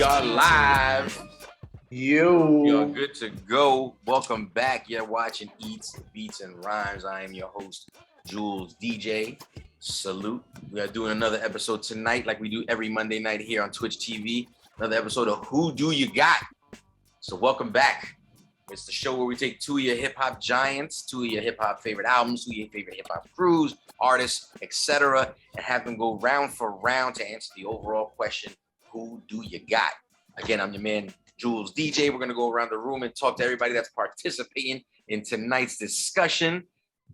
We are live. We are good to go. Welcome back. You're watching Eats, Beats, and Rhymes. I am your host, Jules DJ. Salute. We are doing another episode tonight, like we do every Monday night here on Twitch TV. Another episode of Who Do You Got? So welcome back. It's the show where we take two of your hip-hop giants, two of your hip-hop favorite albums, two of your favorite hip-hop crews, artists, etc., and have them go round for round to answer the overall question, who do you got? Again, I'm your man, Jules DJ. We're going to go around the room and talk to everybody that's participating in tonight's discussion.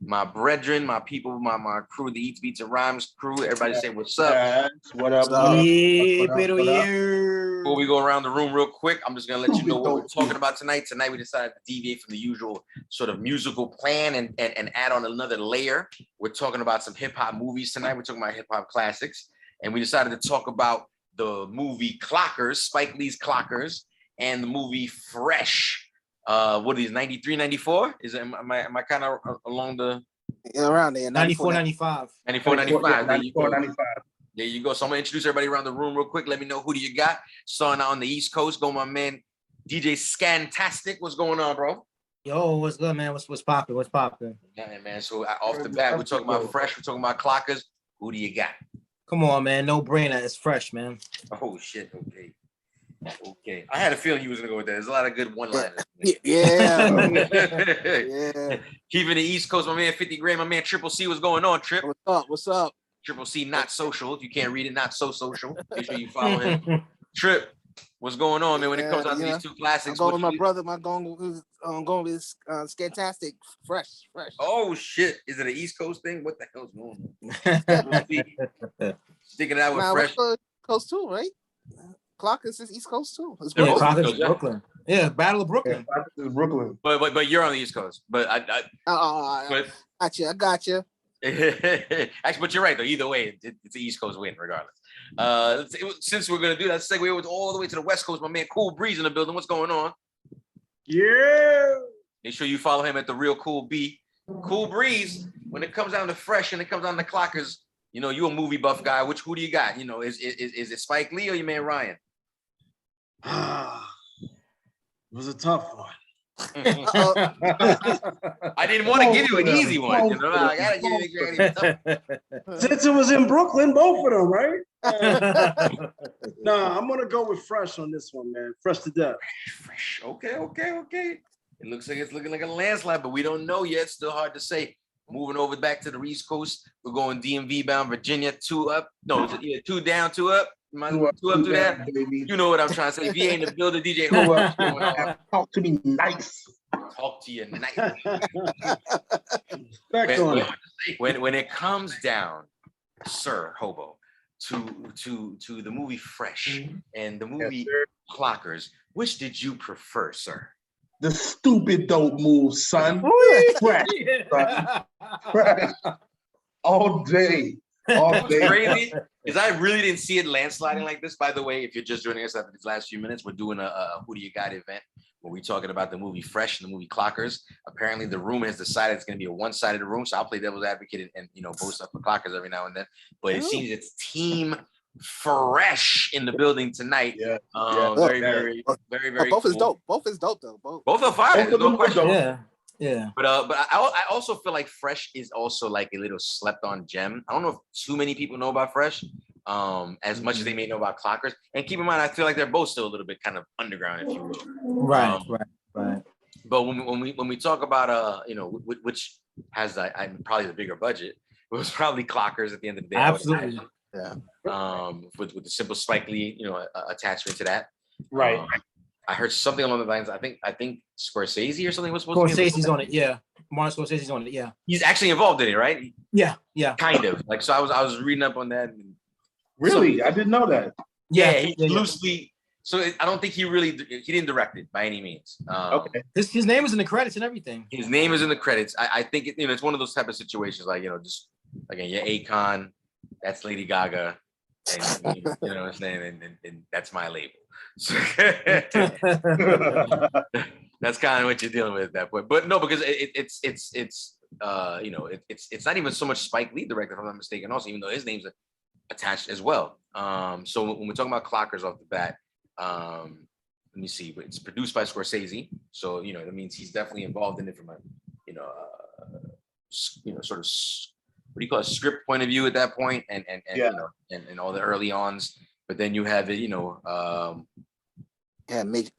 My brethren, my people, my crew, the Eats, Beats, and Rhymes crew. Everybody say what's up. Yes. What up? Before we go around the room real quick, I'm just going to let you know what we're talking about tonight. Tonight, we decided to deviate from the usual sort of musical plan and add on another layer. We're talking about some hip-hop movies tonight. We're talking about hip-hop classics. And we decided to talk about the movie Clockers, Spike Lee's Clockers, and the movie Fresh. What are these, 93, 94? Am I kind of along the... Yeah, around there, 94, 95. 94, 95. 94, 95. There you go. So I'm going to introduce everybody around the room real quick. Let me know who do you got. Starting out on the East Coast, go my man, DJ Scantastic. What's going on, bro? Yo, what's good, man? What's popping? What's popping? Yeah, man. So off the bat, we're talking about Fresh. We're talking about Clockers. Who do you got? Come on, man. No brainer. It's Fresh, man. Oh, shit. Okay. I had a feeling you was going to go with that. There's a lot of good one-liners. Yeah. Keeping the East Coast, my man 50 Grand, my man Triple C. What's going on, Trip? What's up? Triple C, not social. If you can't read it, not so social. Make sure you follow him. Trip, what's going on, man? When it comes out to these two classics, I'm going with my brother. I'm going with Scantastic, fresh. Oh shit! Is it an East Coast thing? What the hell's going on? Sticking it out with Fresh. West Coast too, right? Clockers is East Coast too. Yeah, Clockers is Brooklyn. Yeah, Battle of Brooklyn. Clockers is Brooklyn. But you're on the East Coast. But I got you. Actually, but you're right though. Either way, it's the East Coast win regardless. Since we're gonna do that, segue over all the way to the West Coast. My man, Cool Breeze in the building. What's going on? Yeah. Make sure you follow him at the Real Cool B. Cool Breeze. When it comes down to Fresh and it comes down to Clockers, you know you a movie buff guy. Who do you got? You know, is it Spike Lee or your man Ryan? It was a tough one. I didn't want to give you an easy one. You know, I gotta give you tough. Since it was in Brooklyn, both of them, right? Nah, I'm gonna go with Fresh on this one, man. Fresh to death. Fresh. Okay. It looks like it's looking like a landslide, but we don't know yet. Still hard to say. Moving over back to the East Coast, we're going DMV bound Virginia, 2 up. No, yeah, 2 down, 2 up. Two up, 2 down. Baby. You know what I'm trying to say. If you ain't in the building, DJ, talk to me nice. Talk to you nice. When it comes down, Sir Hobo, to the movie Fresh and the movie Clockers, which did you prefer, sir? The stupid dope move, son. Fresh. Fresh. All day. Crazy is I really didn't see it landsliding like this. By the way, if you're just joining us after these last few minutes, we're doing a Who Do You Got event where we're talking about the movie Fresh and the movie Clockers. Apparently, the room has decided it's going to be a one-sided room, so I'll play devil's advocate and boast up for Clockers every now and then. But it seems it's Team Fresh in the building tonight. Very both cool. is dope. Both is dope though. Both are fire. There's no question. Yeah. But I also feel like Fresh is also like a little slept on gem. I don't know if too many people know about Fresh, as much as they may know about Clockers. And keep in mind, I feel like they're both still a little bit kind of underground, if you will. Right. But when we talk about which has probably the bigger budget, it was probably Clockers at the end of the day. Absolutely. With the simple Spike Lee, attachment to that. Right. I heard something along the lines. I think Scorsese or something was supposed to be. Scorsese's on it, yeah. Martin Scorsese's on it, yeah. He's actually involved in it, right? Yeah. Kind of. Like, so I was reading up on that. Really? I didn't know that. Yeah, loosely. So I don't think he didn't direct it by any means. Okay. His name is in the credits and everything. His name is in the credits. I think it's one of those type of situations like, just again, you're Akon, that's Lady Gaga, and you know what I'm saying, and that's my label. So that's kind of what you're dealing with at that point. But no, because it's not even so much Spike Lee director, if I'm not mistaken, also, even though his name's attached as well. So when we're talking about Clockers off the bat, Let me see, but it's produced by Scorsese, so that means he's definitely involved in it from a sort of what do you call it, script point of view at that point, and and all the early ons. But then you have it,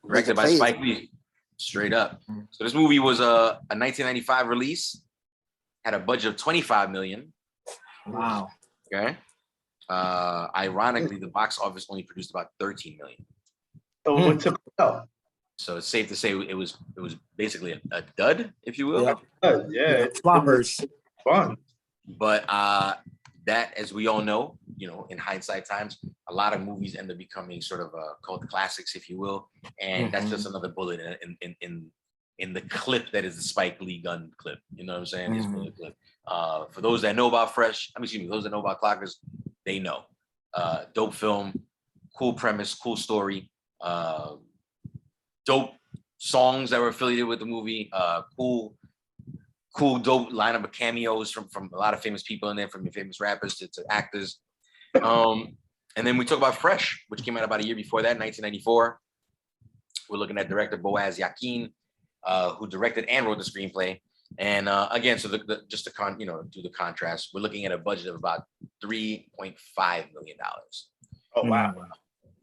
directed by Spike Lee, straight up. So this movie was a 1995 release, had a budget of $25 million. Wow. Okay. Ironically, the box office only produced about $13 million. So it took well. So it's safe to say it was basically a dud, if you will. Yeah. Floppers. Fun. But that, as we all know, in hindsight times, a lot of movies end up becoming sort of cult classics, if you will, and that's just another bullet in the clip that is the Spike Lee gun clip. You know what I'm saying? His bullet clip. For those that know about those that know about Clockers, they know. Dope film, cool premise, cool story, dope songs that were affiliated with the movie, cool dope lineup of cameos from a lot of famous people in there, from your famous rappers to actors. And then we talk about Fresh, which came out about a year before that, 1994. We're looking at director Boaz Yakin, who directed and wrote the screenplay. And again, so just to do the contrast, we're looking at a budget of about $3.5 million. Oh wow!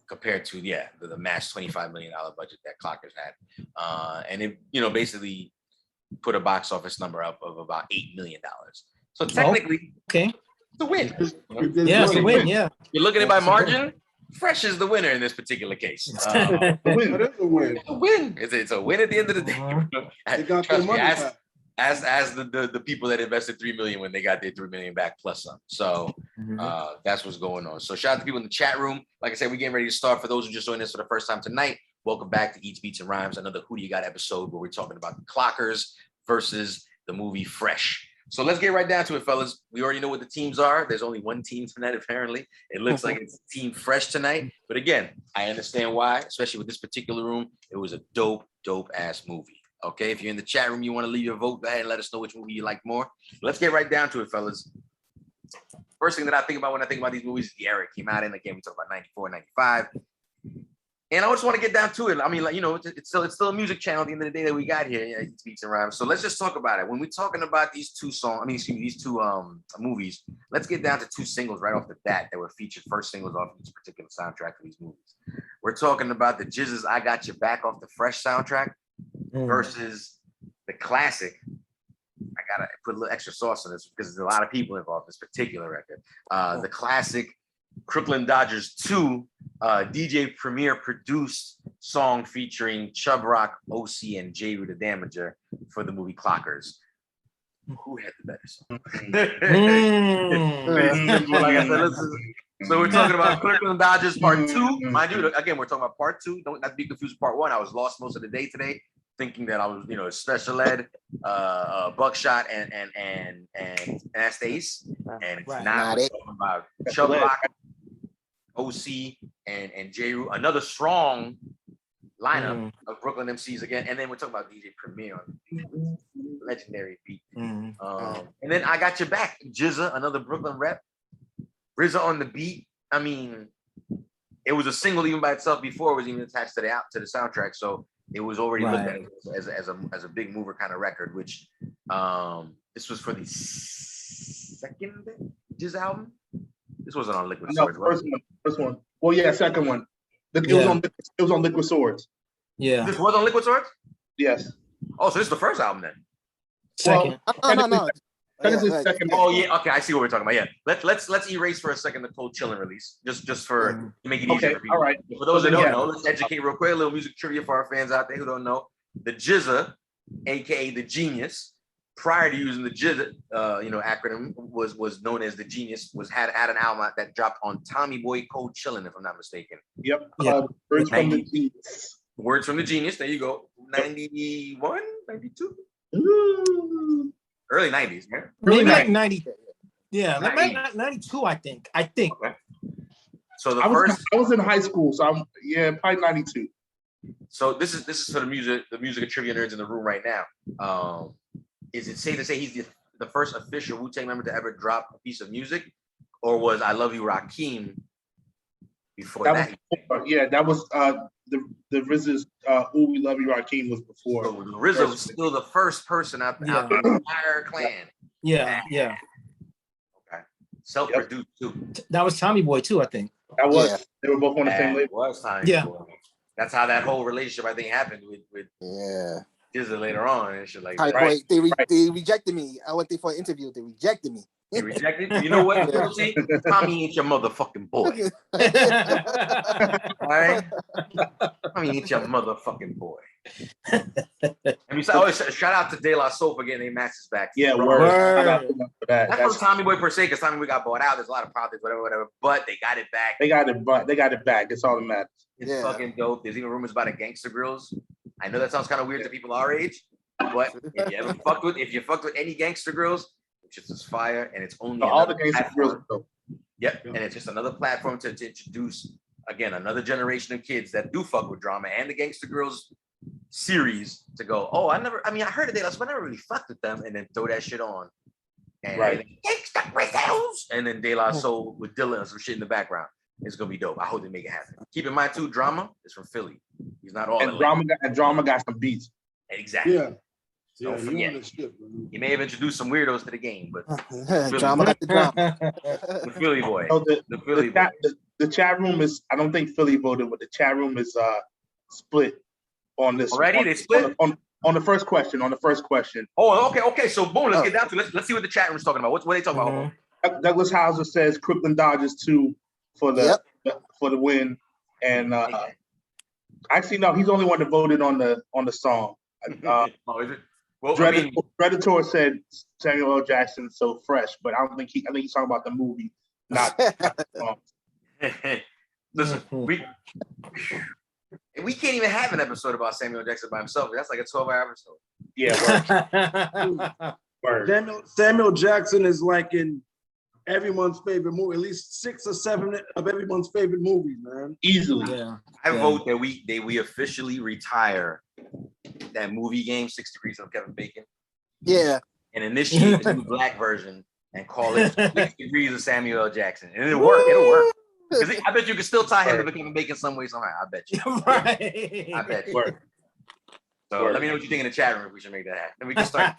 Compared to the mass $25 million budget that Clockers had, and it basically put a box office number up of about $8 million. So technically, okay, it's a win. Yeah, it's a win. Yeah, you're looking at it by margin. Fresh is the winner in this particular case. It is a win. It's a win. It's a win at the end of the day. They got their money back. As the people that invested $3 million when they got their $3 million back plus some. So that's what's going on. So shout out to people in the chat room. Like I said, we're getting ready to start. For those who just joined us for the first time tonight, welcome back to Eats, Beats, and Rhymes, another Who Do You Got episode where we're talking about the Clockers versus the movie Fresh. So let's get right down to it, fellas. We already know what the teams are. There's only one team tonight, apparently. It looks like it's Team Fresh tonight. But again, I understand why, especially with this particular room. It was a dope ass movie. Okay, if you're in the chat room, you want to leave your vote, go ahead and let us know which movie you like more. Let's get right down to it, fellas. First thing that I think about when I think about these movies is the era it came out in. Again, we talk about 94, 95. And I just want to get down to it. I mean, it's still a music channel at the end of the day that we got here. It's Beats and Rhymes. So let's just talk about it. When we're talking about these two movies, let's get down to two singles right off the bat that were featured, first singles off each particular soundtrack for these movies. We're talking about the Jizz's I Got Your Back off the Fresh soundtrack versus the classic. I gotta put a little extra sauce on this because there's a lot of people involved in this particular record. The classic CROOKLYN Dodgers 2 DJ Premier produced song featuring Chubb Rock, OC, and J. Rue the Damager for the movie Clockers. Who had the better song? Like I said, so we're talking about CROOKLYN Dodgers Part 2. Mind you, again, we're talking about Part 2. Don't not be confused with Part 1. I was lost most of the day today, thinking that I was, special ed, Buckshot, and Anastace. And it's not. We're talking about Chubb Rock, OC, and J. Rue. Another strong lineup of Brooklyn MCs again. And then we're talking about DJ Premier on legendary beat. And then I Got Your Back, Jizza, another Brooklyn rep. RZA on the beat. I mean, it was a single even by itself before it was even attached to the soundtrack. So it was already looked at as a big mover kind of record, which this was for the second Jizza album. This wasn't on Liquid Swords. First one. Well, yeah, second one. It was on Liquid Swords. Yeah. This was on Liquid Swords? Yes. Oh, so this is the first album then? Second. Well, No. Second. Oh yeah, okay, I see what we're talking about. Yeah, let's erase for a second the Cold Chillin' release, just for to make it easier for people. All right. For those that don't know, let's educate real quick. A little music trivia for our fans out there who don't know. The Jizza, aka the Genius, prior to using the Jizza, acronym, was known as the Genius. Had an album that dropped on Tommy Boy Cold Chillin', if I'm not mistaken. Yep. Yeah. Words from the Genius. Words from the Genius. There you go. 91, 92. Ooh. Early 90s, man. Maybe like 90. Yeah, like 92, I think. Okay. So I was in high school, so probably 92. So this is for the music and trivia nerds in the room right now. Is it safe to say he's the first official Wu-Tang member to ever drop a piece of music, or was I Love You Rakim before that. That was the RZA's "Ooh We Love You Rakim" was before. So RZA was still the first person out the entire clan. Yeah. Okay. Self-produced too. That was Tommy Boy too, I think. That was they were both on the same label. It was Tommy Boy. That's how that whole relationship I think happened with Dizzy later on and shit like that. Boy, they rejected me. I went there for an interview. They rejected me. They rejected? You know what? See, Tommy ain't your motherfucking boy. All right? Tommy ain't your motherfucking boy. And shout out to De La Soul for getting their masters back. Yeah, word. That's from Tommy Boy per se, because Tommy Boy got bought out. There's a lot of politics, whatever. But they got it back. They got it back. It's all that matters. It's fucking dope. There's even rumors about a Gangsta Grills. I know that sounds kind of weird to people our age, but if you fucked with any Gangsta Grills, it's just fire, and it's only all the Gangsta Grills. Yep, and it's just another platform to introduce again another generation of kids that do fuck with drama and the Gangsta Grills series to go. Oh, I heard of they, but I never really fucked with them, and then throw that shit on. And Gangsta Grills, and then De La Soul with Dylan or some shit in the background. It's gonna be dope. I hope they make it happen. Keep in mind too, Drama is from Philly. He's not all. And Drama got some beats. Exactly. Yeah. Don't forget. He may have introduced some weirdos to the game, but Drama got the drama. The Philly boy. So the chat room is. I don't think Philly voted, but the chat room is split on this. Already they split on the first question. Oh, okay. So boom, let's get down to let's see what the chat room's talking about. What are they talking about? Douglas Hauser says CROOKLYN Dodgers 2 for the win, and actually no, he's the only one that voted on the song. Is it? Well, Predator said Samuel L. Jackson so fresh, but I think he's talking about the movie, not the song. Listen, we can't even have an episode about Samuel L. Jackson by himself. That's like a 12-hour episode. Yeah. Word. Samuel Jackson is like in everyone's favorite movie, at least 6 or 7 of everyone's favorite movies, man. Easily. Yeah. I vote that we officially retire that movie game, 6 Degrees of Kevin Bacon. Yeah. And initiate the new black version and call it 6 Degrees of Samuel L. Jackson. And it'll work. Because I bet you can still tie him to Kevin Bacon some way, somehow. I bet you. Right. I bet you. So let me know what you think in the chat room if we should make that happen. Then we can start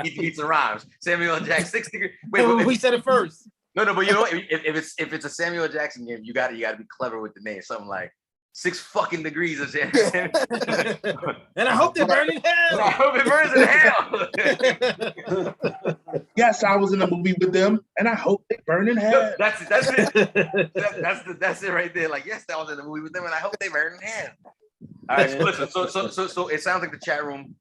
eat some rhymes. Samuel L. Jackson, 6 Degrees. Wait, we said it first. No, but you know what? If it's a Samuel L. Jackson game, you gotta be clever with the name. Something like 6 fucking degrees of Samuel. And I hope they burn in hell. I hope it burns in hell. Yes, I was in a movie with them, and I hope they burn in hell. That's it. That's it right there. Like, yes, I was in a movie with them, and I hope they burn in hell. All right, so listen. So it sounds like the chat room.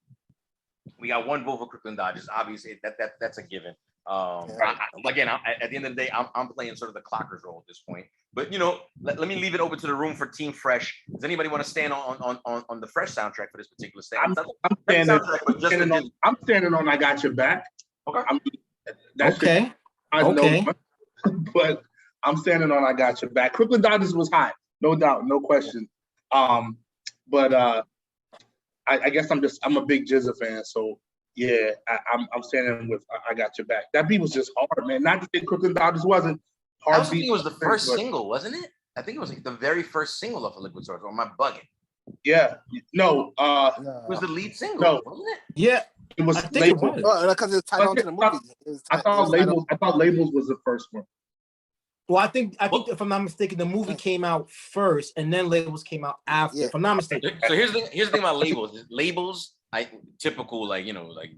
We got one vote for CROOKLYN Dodgers. Obviously, that's a given. Again, at the end of the day, I'm playing sort of the clockers role at this point. But let me leave it open to the room for Team Fresh. Does anybody want to stand on the Fresh soundtrack for this particular stand? I'm standing on "I Got Your Back." Okay. Okay. But I'm standing on "I Got Your Back." CROOKLYN Dodgers was hot, no doubt, no question. But I guess I'm a big Jizza fan, so. Yeah, I'm standing with "I Got Your Back." That beat was just hard, man. Not to think CROOKLYN Dodgers wasn't hard. I think it was the first single, wasn't it? I think it was like the very first single off of Liquid Swords. Or am I bugging? Yeah, no. It was the lead single, wasn't it? Yeah, it was. I think Labels. It was. Because it's tied on to the movie. I thought Labels was the first one. Well, I think if I'm not mistaken, the movie came out first, and then Labels came out after. Yeah. If I'm not mistaken. So here's the thing about Labels. Labels. Typical, like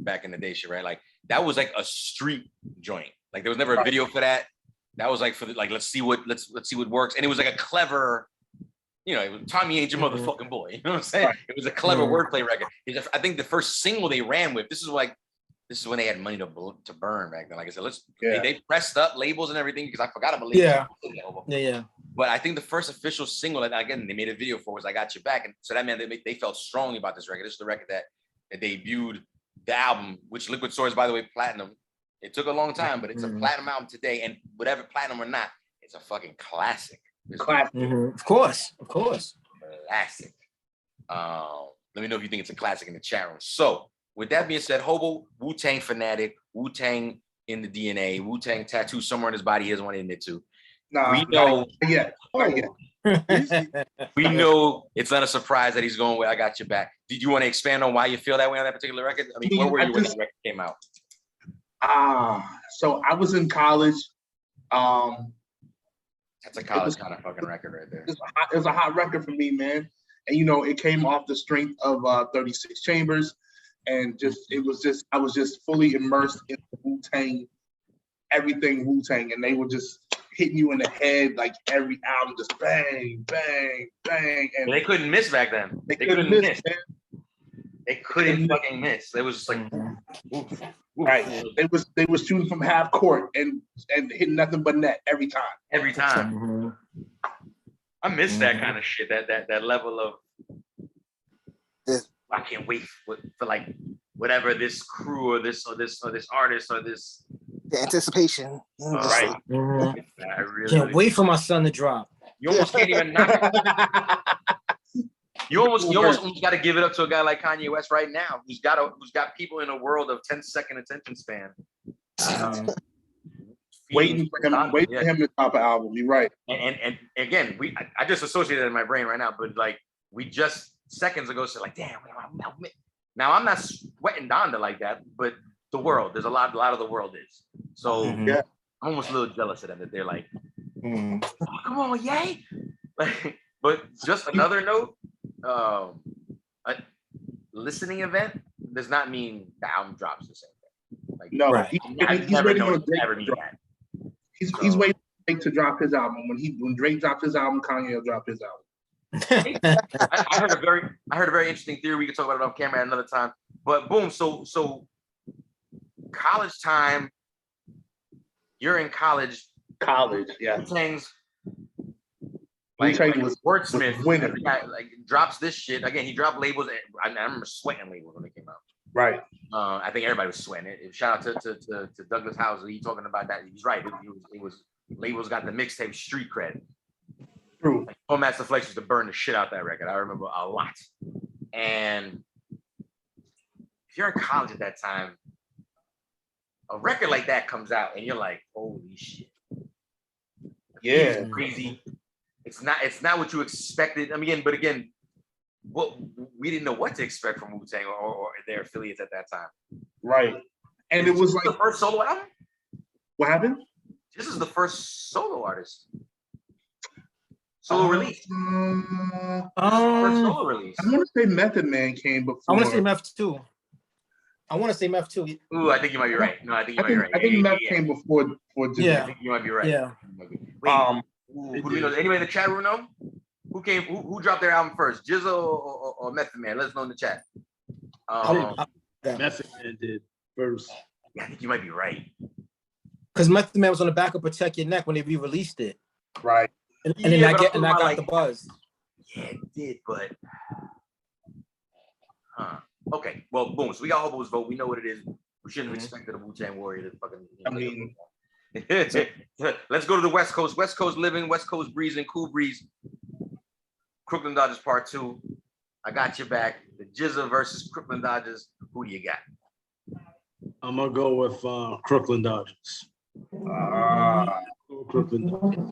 back in the day shit, right? Like that was like a street joint. Like there was never a video for that. That was like for let's see what works. And it was like a clever, Tommy ain't your motherfucking boy. You know what I'm saying? Right. It was a clever wordplay record. I think the first single they ran with, this is when they had money to burn back then. Like I said, they pressed up Labels and everything because I forgot about Labels. Yeah. But I think the first official single that again they made a video for was "I Got Your Back," and so that meant they felt strongly about this record. This is the record that debuted the album, which Liquid Swords, by the way, platinum. It took a long time, but it's a platinum album today, and whatever platinum or not, it's a fucking classic. Classic. Of course. Classic. Let me know if you think it's a classic in the chat room. So, with that being said, Hobo, Wu-Tang fanatic, Wu-Tang in the DNA, Wu-Tang tattoo somewhere on his body he doesn't want to admit to. Nah, we know. Not yet. We know it's not a surprise that he's going with I Got Your Back. Did you want to expand on why you feel that way on that particular record? I mean, where were you when that record came out? So I was in college. That's a college kind of fucking record right there. It was a hot record for me, man. And it came off the strength of 36 Chambers, and I was just fully immersed in the Wu-Tang, everything Wu-Tang, and they were just hitting you in the head like every album, just bang, bang, bang. And they couldn't miss back then. They couldn't miss. They couldn't fucking miss. It was just like, oof. Right. They was shooting from half court and hitting nothing but net every time. Every time. I miss that kind of shit. That level of I can't wait for like whatever this crew or this artist or this the anticipation. Right. I really can't wait for my son to drop. You almost can't even knock it. You almost got to give it up to a guy like Kanye West right now, who's got people in a world of 10-second attention span. Waiting for him to drop an album. You're right. And again, I just associated it in my brain right now, but like we just seconds ago said like, damn. Now I'm not sweating Donda like that, but the world, there's a lot of the world is. So I'm almost a little jealous of them that they're like, oh, come on, yay! But just another note. A listening event does not mean the album drops the same thing. Like, no, right. He's waiting for Drake to drop his album. When Drake drops his album, Kanye will drop his album. I heard a very interesting theory. We can talk about it off camera at another time. But boom, so college time. You're in college. College, yeah. Things. Like Wordsmith, like drops this shit again. He dropped labels. I remember sweating labels when they came out. Right. I think everybody was sweating it. Shout out to Douglas House. He talking about that. He's right. It was labels got the mixtape street cred. True. Like, Master FLICKS used to burn the shit out that record. I remember a lot. And if you're in college at that time, a record like that comes out, and you're like, holy shit. Yeah. It's crazy. It's not what you expected. I mean, but again, we didn't know what to expect from wu-tang or their affiliates at that time. Right. And it was like the first solo album? What happened? This is the first solo artist. Solo release. First solo release. I want to say Method Man came before. I want to say Meth too. Ooh, I think you might be right. No, I think you might be right. I think Meth came before Jimmy. I think you might be right. Yeah. Wait, who do we know? Anybody in the chat room know? Who dropped their album first? Jizzo or Method Man? Let us know in the chat. Method Man did first. Yeah, I think you might be right. Because Method Man was on the back of Protect Your Neck when they re-released it. Right. And then I got the buzz. Yeah, it did, but okay. Well, boom. So we got Hobo's vote. We know what it is. We shouldn't have expected a Wu-Tang Warrior to fucking. I mean, let's go to the West Coast. West Coast living, West Coast breezing, cool breeze. CROOKLYN Dodgers Part 2. I got your back. The Jizza versus CROOKLYN Dodgers. Who do you got? I'm gonna go with CROOKLYN Dodgers. CROOKLYN Dodgers.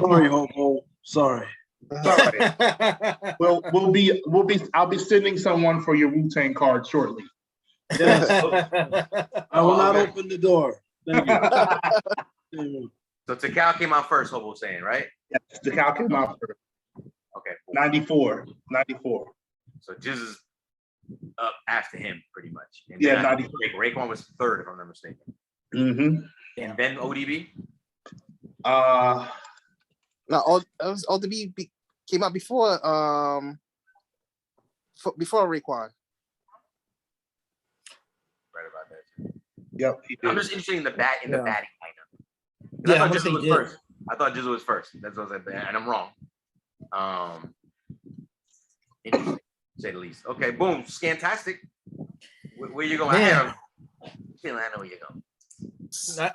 Sorry, Hobo. Sorry. I'll be sending someone for your Wu-Tang card shortly. Yes. I will not open the door. Thank you. So Takal came out first, Hobo saying, right? Yes, Takal came out first. Okay. 94. So Jizza's up after him, pretty much. And yeah, 94. Raekwon was third, if I'm not mistaken. Mm-hmm. And then ODB? No, ODB came out before Raekwon. Right about that. Yep. I'm just interested in the batting lineup. Yeah, I thought Jizza was first. I thought Jizza was first. That's what I was saying, and I'm wrong. Interesting, to say the least. Okay, boom, Scantastic. Where you going? I know where you're going.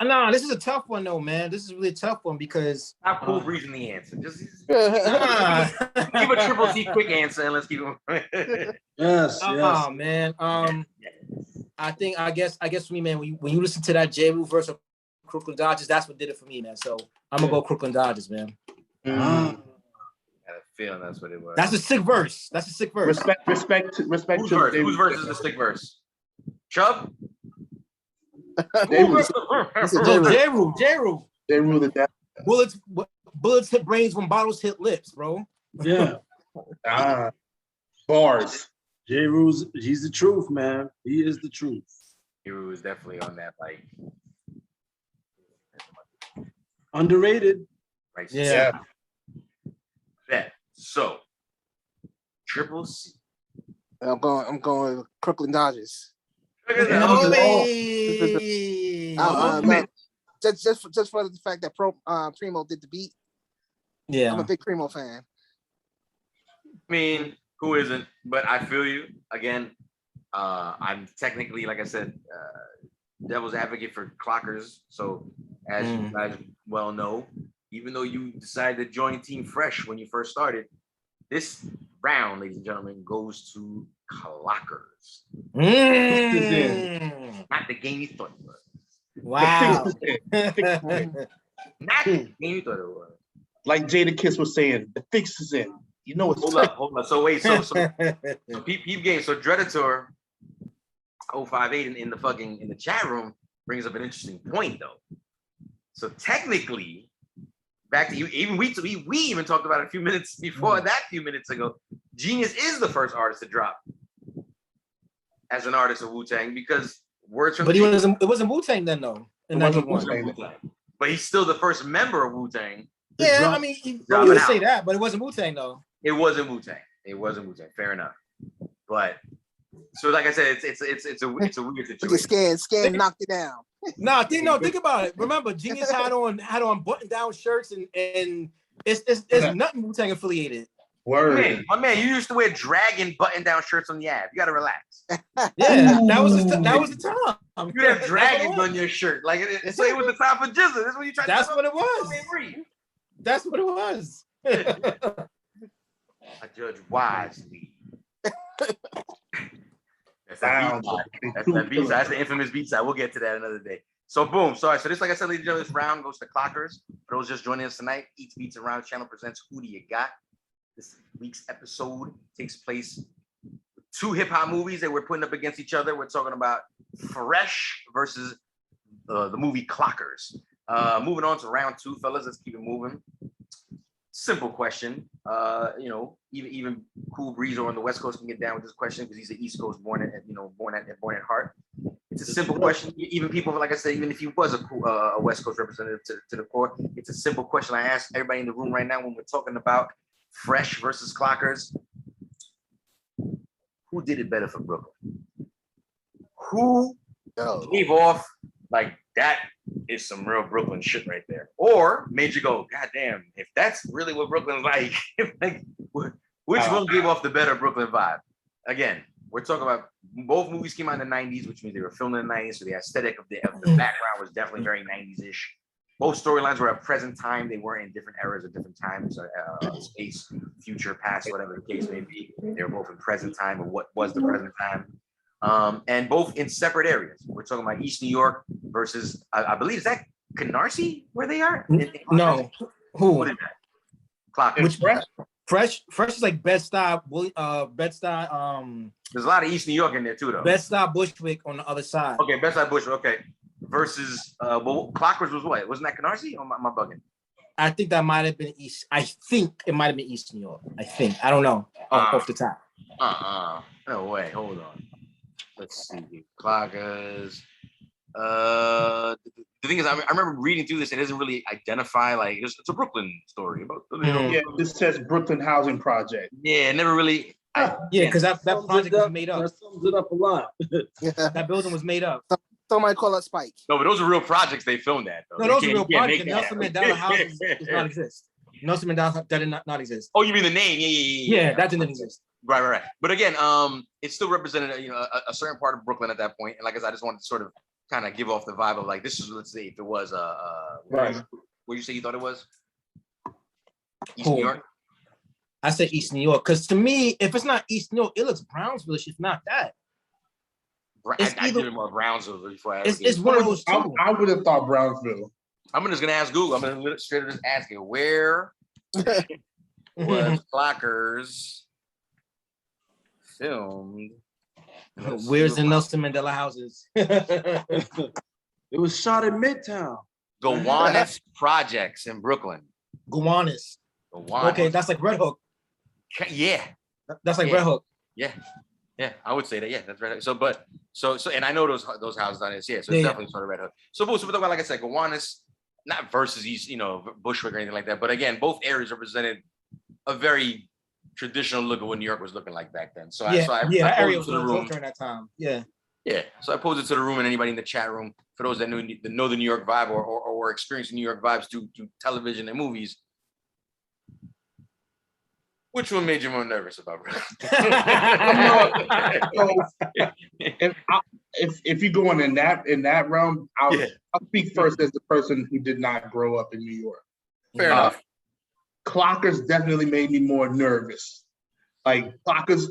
No, this is a tough one though, man. This is really a tough one because I'm cool breezing the answer. Just give a triple T quick answer and let's keep it. Yes. Oh man. I guess for me, man, when you listen to that J-Wu versus CROOKLYN Dodgers, that's what did it for me, man. So I'm gonna go CROOKLYN Dodgers, man. Feeling that's what it was. That's a sick verse. Respect Whose to verse? Whose verse is the stick verse? Chubb? J-Rule. They rule the death. Bullets hit brains when bottles hit lips, bro. Yeah. Bars. J. Rule's, he's the truth, man. He is the truth. He was definitely on that, like, Underrated. right? Yeah. Bet. So, Triple C. I'm going with CROOKLYN Dodgers. Oh, No, just for the fact that Primo did the beat. Yeah. I'm a big Primo fan. I mean, who isn't? But I feel you. Again, I'm technically, like I said, devil's advocate for clockers. So, as you guys well know, even though you decided to join Team Fresh when you first started, this round, ladies and gentlemen, goes to clockers. Not the game you thought it was. Wow. Not the game you thought it was. Like Jada Kiss was saying, the fix is in. You know it's Hold up. So wait, so peep game. So Dredator 058 in the chat room brings up an interesting point though. So technically, back to you, even we even talked about it a few minutes before that, few minutes ago. Genius is the first artist to drop as an artist of Wu-Tang because words from but it wasn't Wu-Tang then though. In 91. But he's still the first member of Wu-Tang. Yeah, I mean, you would say that, but it wasn't Wu-Tang though. It wasn't Wu-Tang. Fair enough. But so, like I said, it's a weird situation. Scan knocked it down. Think about it. Remember, Genius had on button-down shirts and it's nothing Wu-Tang affiliated. Word. My man, you used to wear dragon button-down shirts on the app. You gotta relax. Yeah, that was the time. You have dragons on your shirt, like it was the time for Jizzle. That's what you tried. That's what it was. That's what it was. I judge wisely. That's that beat side. That's the infamous beat side. We'll get to that another day. So boom. Sorry. So this, like I said, ladies and gentlemen, this round goes to clockers. For those just joining us tonight, Eats Beats and Rhymes channel presents Who Do You Got? This week's episode takes place with two hip hop movies that we're putting up against each other. We're talking about Fresh versus the movie Clockers. Moving on to round two, fellas. Let's keep it moving. Simple question. Even Cool Breeze on the West Coast can get down with this question because he's an East Coast born at heart. It's a simple question. Even people, like I said, even if he was a West Coast representative to the core, it's a simple question I ask everybody in the room right now when we're talking about Fresh versus Clockers. Who did it better for Brooklyn? Who gave off like that? Is some real Brooklyn shit right there, or made you go, God damn, if that's really what Brooklyn's like, which one gave off the better Brooklyn vibe? Again, we're talking about both movies came out in the 90s, which means they were filmed in the 90s, so the aesthetic of the background was definitely very 90s-ish. Both storylines were at present time. They weren't in different eras or different times, space, future, past, whatever the case may be. They were both in present time or what was the present time. And both in separate areas. We're talking about East New York versus, I believe, is that Canarsie where they are? No. Who? What is that? Clock. Which Fresh is like Bed-Stuy. There's a lot of East New York in there too, though. Bed-Stuy, Bushwick on the other side. Okay, Bed-Stuy, Bushwick. Okay. Versus, Clockers was what? Wasn't that Canarsie? Or am I bugging? I think that might have been East. I think it might have been East New York. I don't know off the top. No way. Hold on. Let's see. Clockers. The thing is, I remember reading through this, and it doesn't really identify like it's a Brooklyn story about. Yeah, this says Brooklyn Housing Project. Yeah, it never really. Because that project was made up. That sums it up a lot. That building was made up. Somebody call it Spike. No, but those are real projects they filmed at. Though. No, those are real projects. Nelson Mandela House does not exist. Nelson Mandela did not exist. Oh, you mean the name? Yeah, that didn't exist. Right. But again, it still represented a certain part of Brooklyn at that point. And like I said, I just wanted to sort of kind of give off the vibe of like this is, let's say, if it was right. What did you say you thought it was? East New York. I said East New York because to me, if it's not East New York, it looks Brownsville-ish. If not that, I did more Brownsville before. It's one of those two. I would have thought Brownsville. I'm just gonna ask Google. I'm gonna straight up just ask it where was Clockers filmed? Where's the Nelson Mandela houses? It was shot in Midtown. Gowanus Projects in Brooklyn. Gowanus. Okay, that's like Red Hook. Yeah. That's like Red Hook. Yeah. Yeah, I would say that. Yeah, that's right. So, and I know those houses on this. Yeah, so it's definitely sort of Red Hook. So, like I said, Gowanus, not versus East, Bushwick or anything like that. But again, both areas represented a very traditional look of what New York was looking like back then. So, I that area was built during that time. Yeah. Yeah. So I posed it to the room and anybody in the chat room for those that know the New York vibe or experiencing New York vibes through television and movies. Which one made you more nervous about if you go in that realm, I'll speak first as the person who did not grow up in New York. Fair enough. Clockers definitely made me more nervous. Like Clockers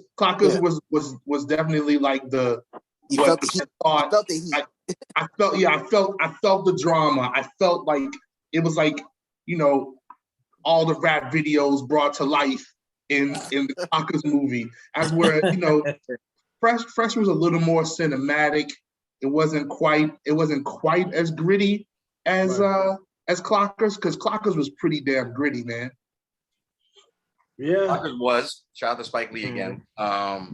was definitely like the You felt the heat. I felt the drama. I felt like it was like, all the rap videos brought to life in the Clockers movie. As where, Fresh was a little more cinematic. It wasn't quite as gritty as Clockers, because Clockers was pretty damn gritty, man. Yeah. Clockers was. Shout out to Spike Lee again. I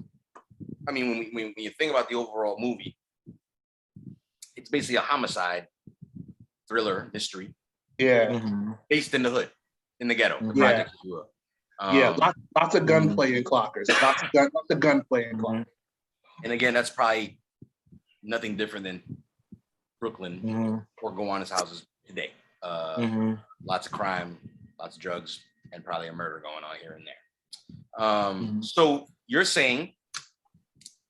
mean, when you think about the overall movie, it's basically a homicide thriller mystery. Yeah. Based in the hood, in the ghetto. The Yeah. project, lots of gunplay in Clockers. Lots of gunplay in Clockers. And again, that's probably nothing different than Brooklyn or Gowanus houses today. Lots of crime, lots of drugs, and probably a murder going on here and there. So you're saying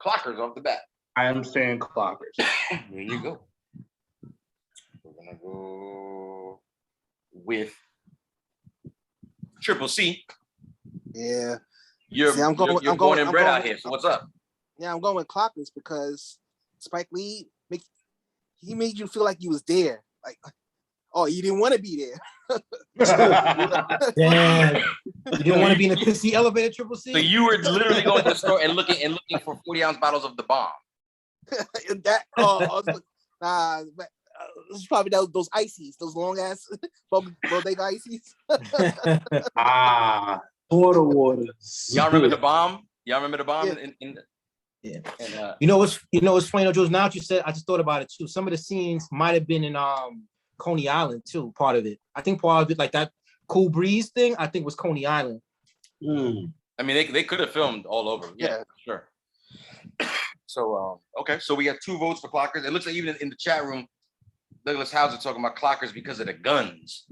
Clockers off the bat? I am saying Clockers. There you go. We're gonna go with Triple C. Yeah. You're born and bred out here. So what's up? Yeah, I'm going with Clockers because Spike Lee made you feel like you was there. Like, oh, you didn't want to be there. Damn. You didn't want to be in the pissy elevator, Triple C? So you were literally going to the store and looking for 40-ounce bottles of the bomb. This is probably those ices, those long ass bodega ices. Waters. Y'all remember the bomb? Yeah. And, you know what's funny, Jules? Now that you said, I just thought about it too. Some of the scenes might have been in Coney Island too. Part of it, I think, part of it, like that Cool Breeze thing, I think was Coney Island. I mean, they could have filmed all over. Yeah, sure. So okay, so we got 2 votes for Clockers. It looks like even in the chat room, Douglas Hauser talking about Clockers because of the guns.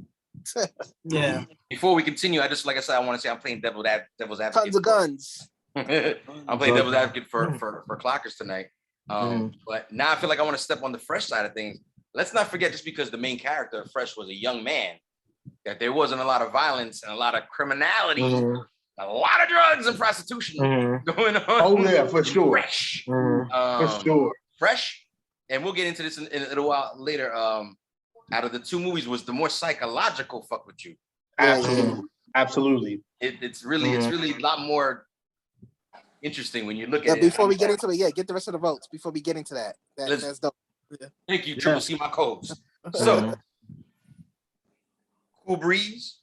Yeah. Before we continue, like I said, I want to say I'm playing devil's advocate. Tons of guns. I'm playing devil's advocate for Clockers tonight. But now I feel like I want to step on the Fresh side of things. Let's not forget, just because the main character of Fresh was a young man, that there wasn't a lot of violence and a lot of criminality, a lot of drugs and prostitution going on. Oh yeah, for sure. Fresh. For sure. Fresh, and we'll get into this in a little while later. Out of the 2 movies, was the more psychological fuck with you. Absolutely. It's really a lot more interesting when you look at it. Before we get into it, get the rest of the votes before we get into that. That's dope. Yeah. Thank you, Triple C, my codes. So, Cool Breeze.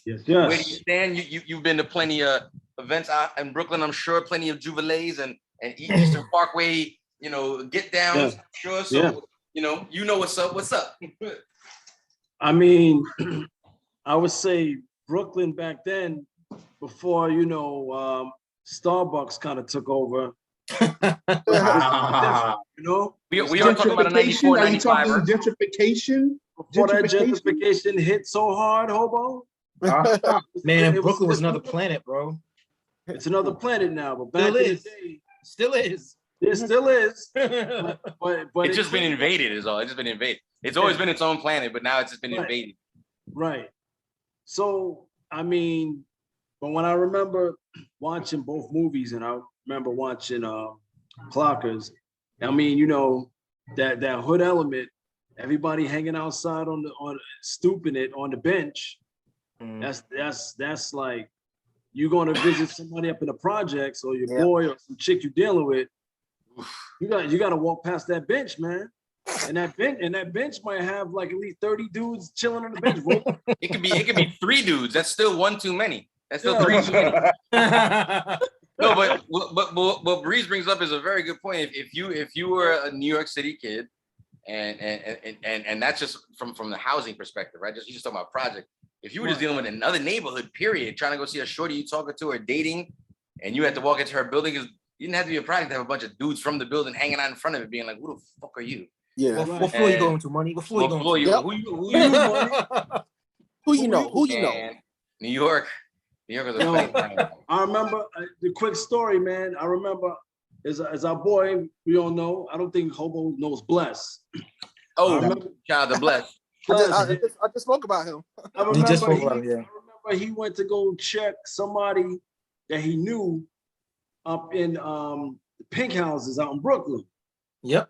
Yes. Where do you stand? You've been to plenty of events out in Brooklyn, I'm sure, plenty of Jubilees and Eastern Parkway, get downs, I'm sure. So, you know what's up. What's up? I mean, I would say Brooklyn back then, before Starbucks kind of took over. We are talking about a 94, 95. Gentrification. Before that gentrification hit so hard, Hobo. Man, Brooklyn was another planet, bro. It's another planet now, but back in the day, still is. It still is. but it's just been invaded, is all. It's just been invaded. It's always been its own planet, but now it's just been invaded. Right. So, I mean, but when I remember watching both movies, and I remember watching Clockers, I mean, that hood element, everybody hanging outside on stooping it on the bench. That's like you're going to visit somebody up in the projects or your boy or some chick you're dealing with, you got to walk past that bench, man. And that bench might have like at least 30 dudes chilling on the bench. It could be 3 dudes. That's still 1 too many. That's still 3 too many. No, but what Breeze brings up is a very good point. If you were a New York City kid, and that's just from the housing perspective, right? You just talking about project. If you were just dealing with another neighborhood, period, trying to go see a shorty you talking to or dating, and you had to walk into her building, you didn't have to be a project to have a bunch of dudes from the building hanging out in front of it, being like, "Who the fuck are you?" Yeah. What floor you going to, money? What floor you going to? Who you know? New York is a fight. I remember the quick story, man. I remember as our boy, we all know. I don't think Hobo knows Bless. Oh, shout out to Bless. I just spoke about him. I remember he went to go check somebody that he knew up in pink houses out in Brooklyn. Yep.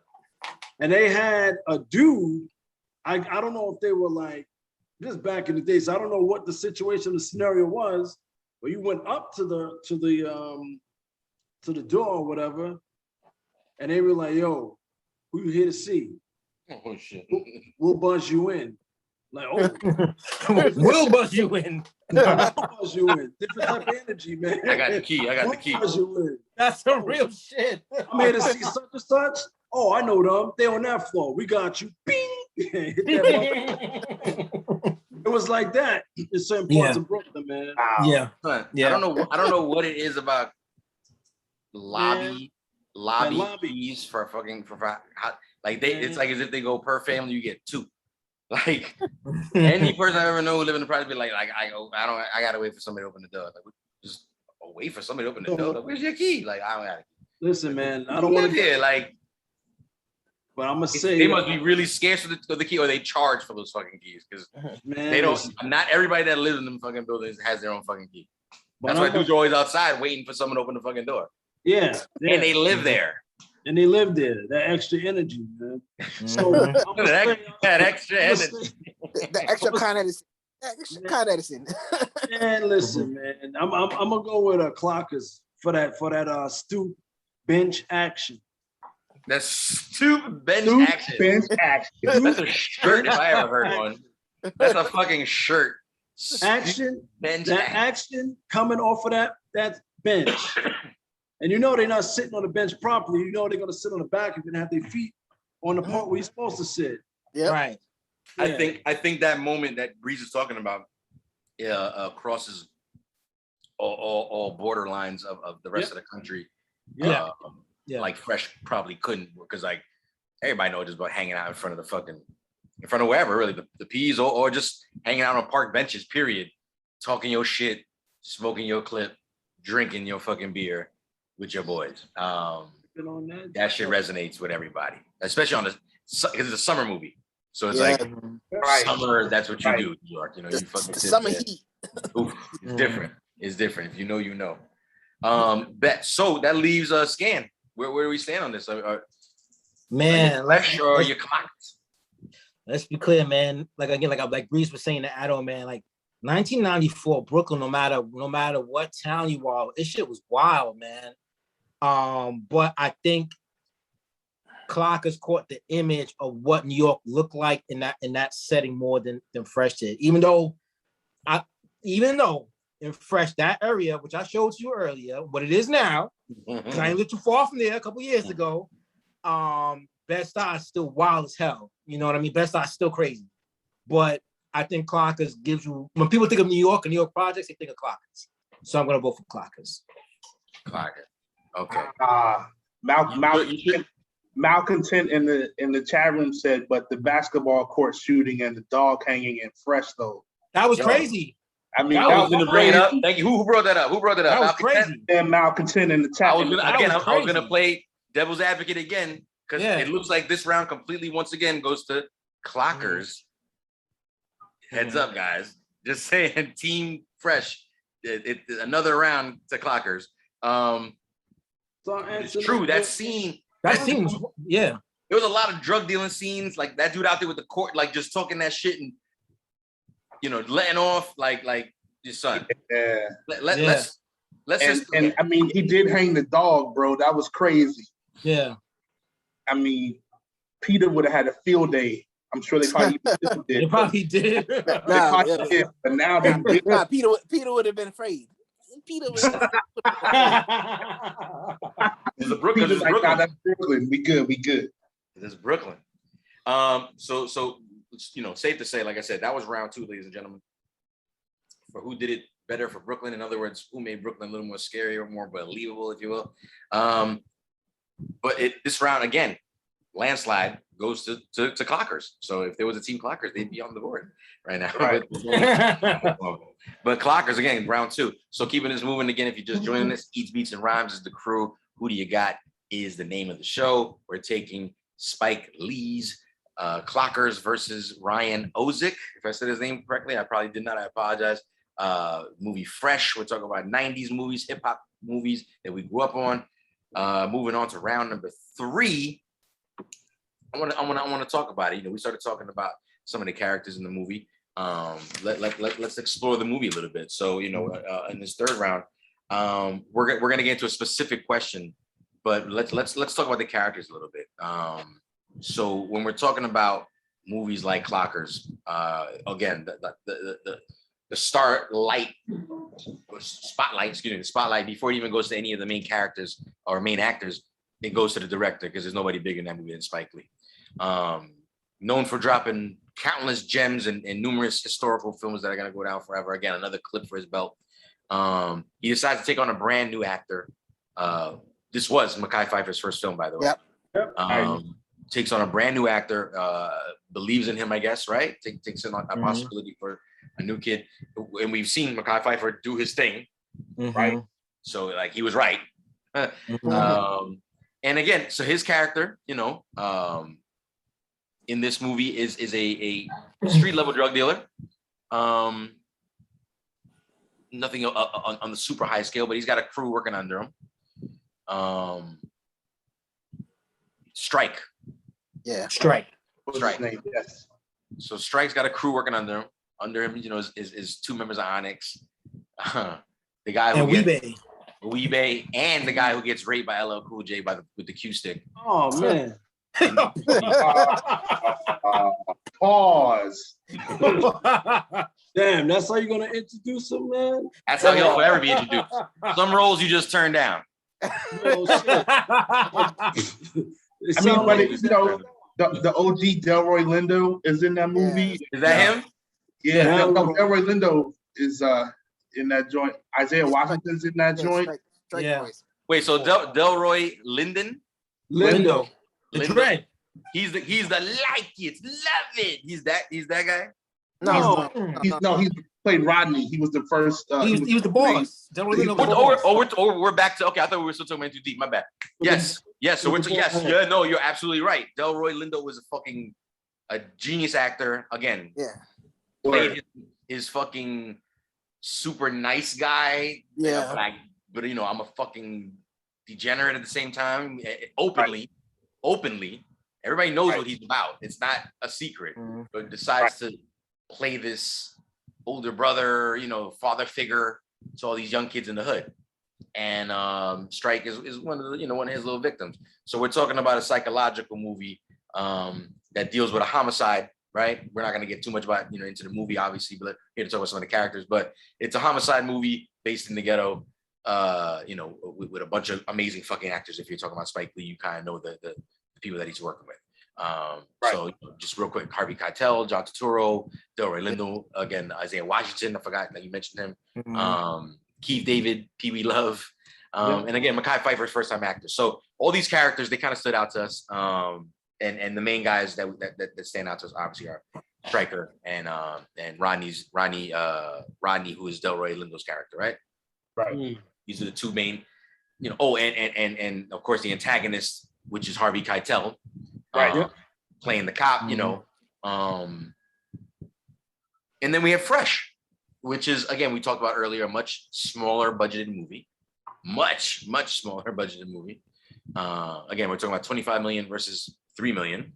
And they had a dude. I don't know if they were like just back in the day. So I don't know what the situation, the scenario was. But you went up to the door or whatever, and they were like, "Yo, who you here to see?" Oh shit. We'll buzz you in. Like, oh, we'll buzz you in. We'll buzz you in. Different type of energy, man. I got the key. Buzz you in. That's some real shit. I'm here to see such and such. Oh, I know them. They on that floor. We got you. Bing. It was like that. It's so important to Brooklyn, man. Yeah. I don't know what it is about lobby fees for it's like as if they go per family you get 2. Like any person I ever know who live in the project be like I gotta wait for somebody to open the door. Like just wait for somebody to open the door. Like, where's your key? Like I don't got it. Listen, man, I don't want to get like. But I'm gonna say they must be really scarce for the key, or they charge for those fucking keys because they don't. Not everybody that lives in them fucking buildings has their own fucking key. That's why dudes are always outside waiting for someone to open the fucking door. Yeah. And they live there. And they live there. That extra energy, man. So that extra energy. The extra kind Edison. Man, listen, man. I'm gonna go with Clockers for that stoop bench action. That's stoop bench action. That's a shirt if I ever heard one. That's a fucking shirt. Action. Action coming off of that bench. And you know they're not sitting on the bench properly. You know they're gonna sit on the back and then have their feet on the part where you're supposed to sit. Yeah. Right. Yeah. I think that moment that Breeze is talking about crosses all borderlines of the rest of the country. Yeah. Like Fresh probably couldn't, because like everybody knows just about hanging out in front of wherever, really, the P's or just hanging out on park benches, period, talking your shit, smoking your clip, drinking your fucking beer with your boys. That shit resonates with everybody, especially because it's a summer movie. So it's like summer, that's what you do in New York. You know, you fucking summer heat. Oof, it's different. It's different. If you know, you know. Bet. So that leaves Scan. Where do we stand on this? Man, or you clocked? Let's be clear, man. Like Breeze was saying to add-on, man. Like 1994, Brooklyn. No matter what town you are, this shit was wild, man. But I think Clockers caught the image of what New York looked like in that setting more than Fresh did. Even though in Fresh, that area, which I showed you earlier, what it is now, because I ain't lived too far from there a couple years ago, Bed-Stuy is still wild as hell. You know what I mean? Bed-Stuy is still crazy. But I think Clockers gives you, when people think of New York and New York projects, they think of Clockers. So I'm going to vote for Clockers. Clockers. Okay. Malcontent in the chat room said, but the basketball court shooting and the dog hanging in Fresh, though. That was crazy. I mean, I was going to bring it up. Thank you. Who brought that up? That was crazy. And Malcontent in the chat. I was going to play devil's advocate again, because it looks like this round completely, once again, goes to Clockers. Heads up, guys. Just saying, Team Fresh. Another round to Clockers. It's true. That scene. Yeah. There was a lot of drug dealing scenes, like that dude out there with the court, like just talking that shit and letting off like your son. Yeah. Let's And I mean, he did hang the dog, bro. That was crazy. Yeah. I mean, Peter would have had a field day. I'm sure they probably still did. They probably did. Did, but now they did. Peter would have been afraid. Peter was. It's Brooklyn. Peter's like, nah, that's Brooklyn. We good. This is Brooklyn. So safe to say, like I said, that was round 2, ladies and gentlemen. For who did it better for Brooklyn? In other words, who made Brooklyn a little more scary or more believable, if you will. But this round again, landslide goes to Clockers. So if there was a team Clockers, they'd be on the board right now. Right. But Clockers again, round 2. So keeping this moving again, if you're just joining us, Eats, Beats, and Rhymes is the crew. Who do you got is the name of the show. We're taking Spike Lee's Clockers versus Ryan Ozick. If I said his name correctly, I probably did not. I apologize. Movie Fresh. We're talking about 90s movies, hip hop movies that we grew up on. Moving on to round number 3. I want to talk about it. We started talking about some of the characters in the movie. Let's explore the movie a little bit. So, in this third round, we're gonna get into a specific question, but let's talk about the characters a little bit. So when we're talking about movies like Clockers, again, the spotlight, the spotlight before it even goes to any of the main characters or main actors, it goes to the director because there's nobody bigger in that movie than Spike Lee. Known for dropping countless gems and numerous historical films that are gonna go down forever. Again, another clip for his belt. He decides to take on a brand new actor. This was Mekhi Phifer's first film, by the way. Yep. Takes on a brand new actor, believes in him, I guess, right? Takes in a possibility for a new kid. And we've seen Mekhi Phifer do his thing, right? So like he was right. And again, so his character, in this movie is a street level drug dealer. Nothing on the super high scale, but he's got a crew working under him. Strike. Yeah. Strike. Yes. So Strike's got a crew working under him. Under him, is 2 members of Onyx. The guy who Weebay, and the guy who gets raped by LL Cool J with the Q stick. Oh man. Pause. Damn, that's how you're gonna introduce him, man? That's how he'll forever be introduced. Some roles you just turn down. Oh, shit. I mean, but the OG Delroy Lindo is in that movie. Is that him? Yeah, Delroy Lindo is in that joint. Isaiah Washington's in that joint. Strike voice. Wait, so Delroy Lindo. The Dread. He's the like it, love it. He's that guy. No. He played Rodney. He was the first. He was the boss. We're back to okay. I thought we were still talking about too deep. My bad. Yes. So you're absolutely right. Delroy Lindo was a genius actor. Again, played his fucking super nice guy. Yeah. But I'm a fucking degenerate at the same time. Openly. Everybody knows what he's about. It's not a secret. But decides to play this older brother, father figure to all these young kids in the hood. And Strike is one of his little victims. So we're talking about a psychological movie that deals with a homicide, right? We're not going to get too much about into the movie, obviously, but here to talk about some of the characters. But it's a homicide movie based in the ghetto, with a bunch of amazing fucking actors. If you're talking about Spike Lee, you kind of know the people that he's working with. So just real quick, Harvey Keitel, John Turturro, Delroy Lindo, again, Isaiah Washington, I forgot that you mentioned him. Keith David, Pee Wee Love, and again, Mekhi Phifer's first time actor. So all these characters, they kind of stood out to us. And the main guys that stand out to us obviously are Striker and Rodney, who is Delroy Lindo's character, right? Right. These are the 2 main, and of course the antagonist, which is Harvey Keitel. Playing the cop, and then we have Fresh, which is, again, we talked about earlier, a much smaller budgeted movie, much smaller budgeted movie. Again, we're talking about 25 million versus 3 million,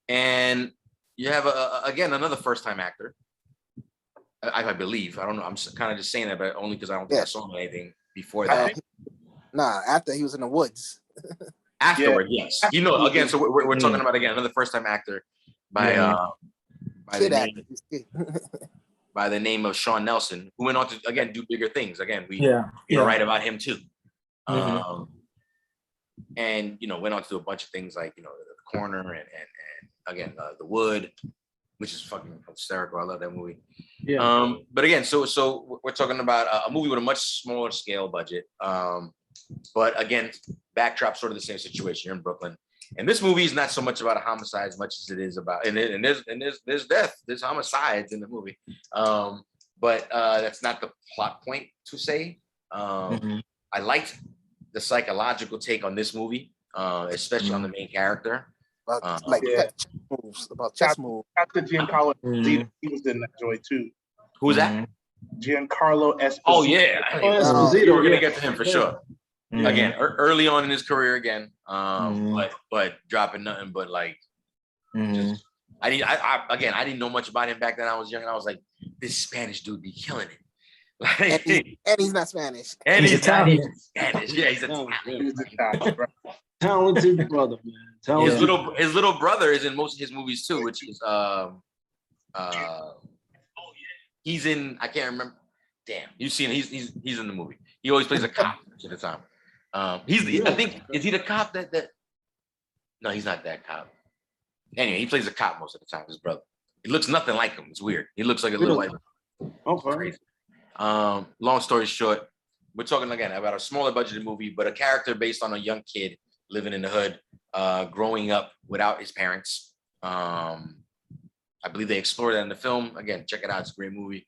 and you have again another first-time actor. I believe. I don't know. I'm kind of just saying that, but only because I don't think I saw him in anything before that? Nah, after he was in the woods. Afterward, yes. You know, again, so we're talking about again another first-time actor by by the name of Sean Nelson, who went on to again do bigger things. Again, you're right about him too. And you know, went on to do a bunch of things like, you know, The Corner and again The Wood, which is fucking hysterical. I love that movie. Yeah. But again, so we're talking about a movie with a much smaller scale budget. But again, backdrop sort of the same situation. You're in Brooklyn, and this movie is not so much about a homicide as much as it is about and there's death, there's homicides in the movie. But that's not the plot point to say. I liked the psychological take on this movie, especially on the main character. About chess moves. Dr. Giancarlo, he was in that joy too. Who was that? Giancarlo Esposito. Oh yeah, we're gonna get to him for sure. Again, early on in his career again, but dropping nothing but like. I didn't know much about him back then. I was young, and I was like, this Spanish dude be killing it. Like, and he's not Spanish. And he's Italian. Spanish. Yeah, he's Italian. Talented brother, man. Talented. His little brother is in most of his movies too, which is he's in, I can't remember. Damn, you've seen he's in the movie. He always plays a cop at the time. I think, is he the cop that no, he's not that cop. Anyway, he plays a cop most of the time, his brother. He looks nothing like him. It's weird. He looks like a little white. Crazy. Long story short, we're talking again about a smaller budgeted movie, but a character based on a young kid living in the hood, growing up without his parents. I believe they explore that in the film. Again, check it out. It's a great movie.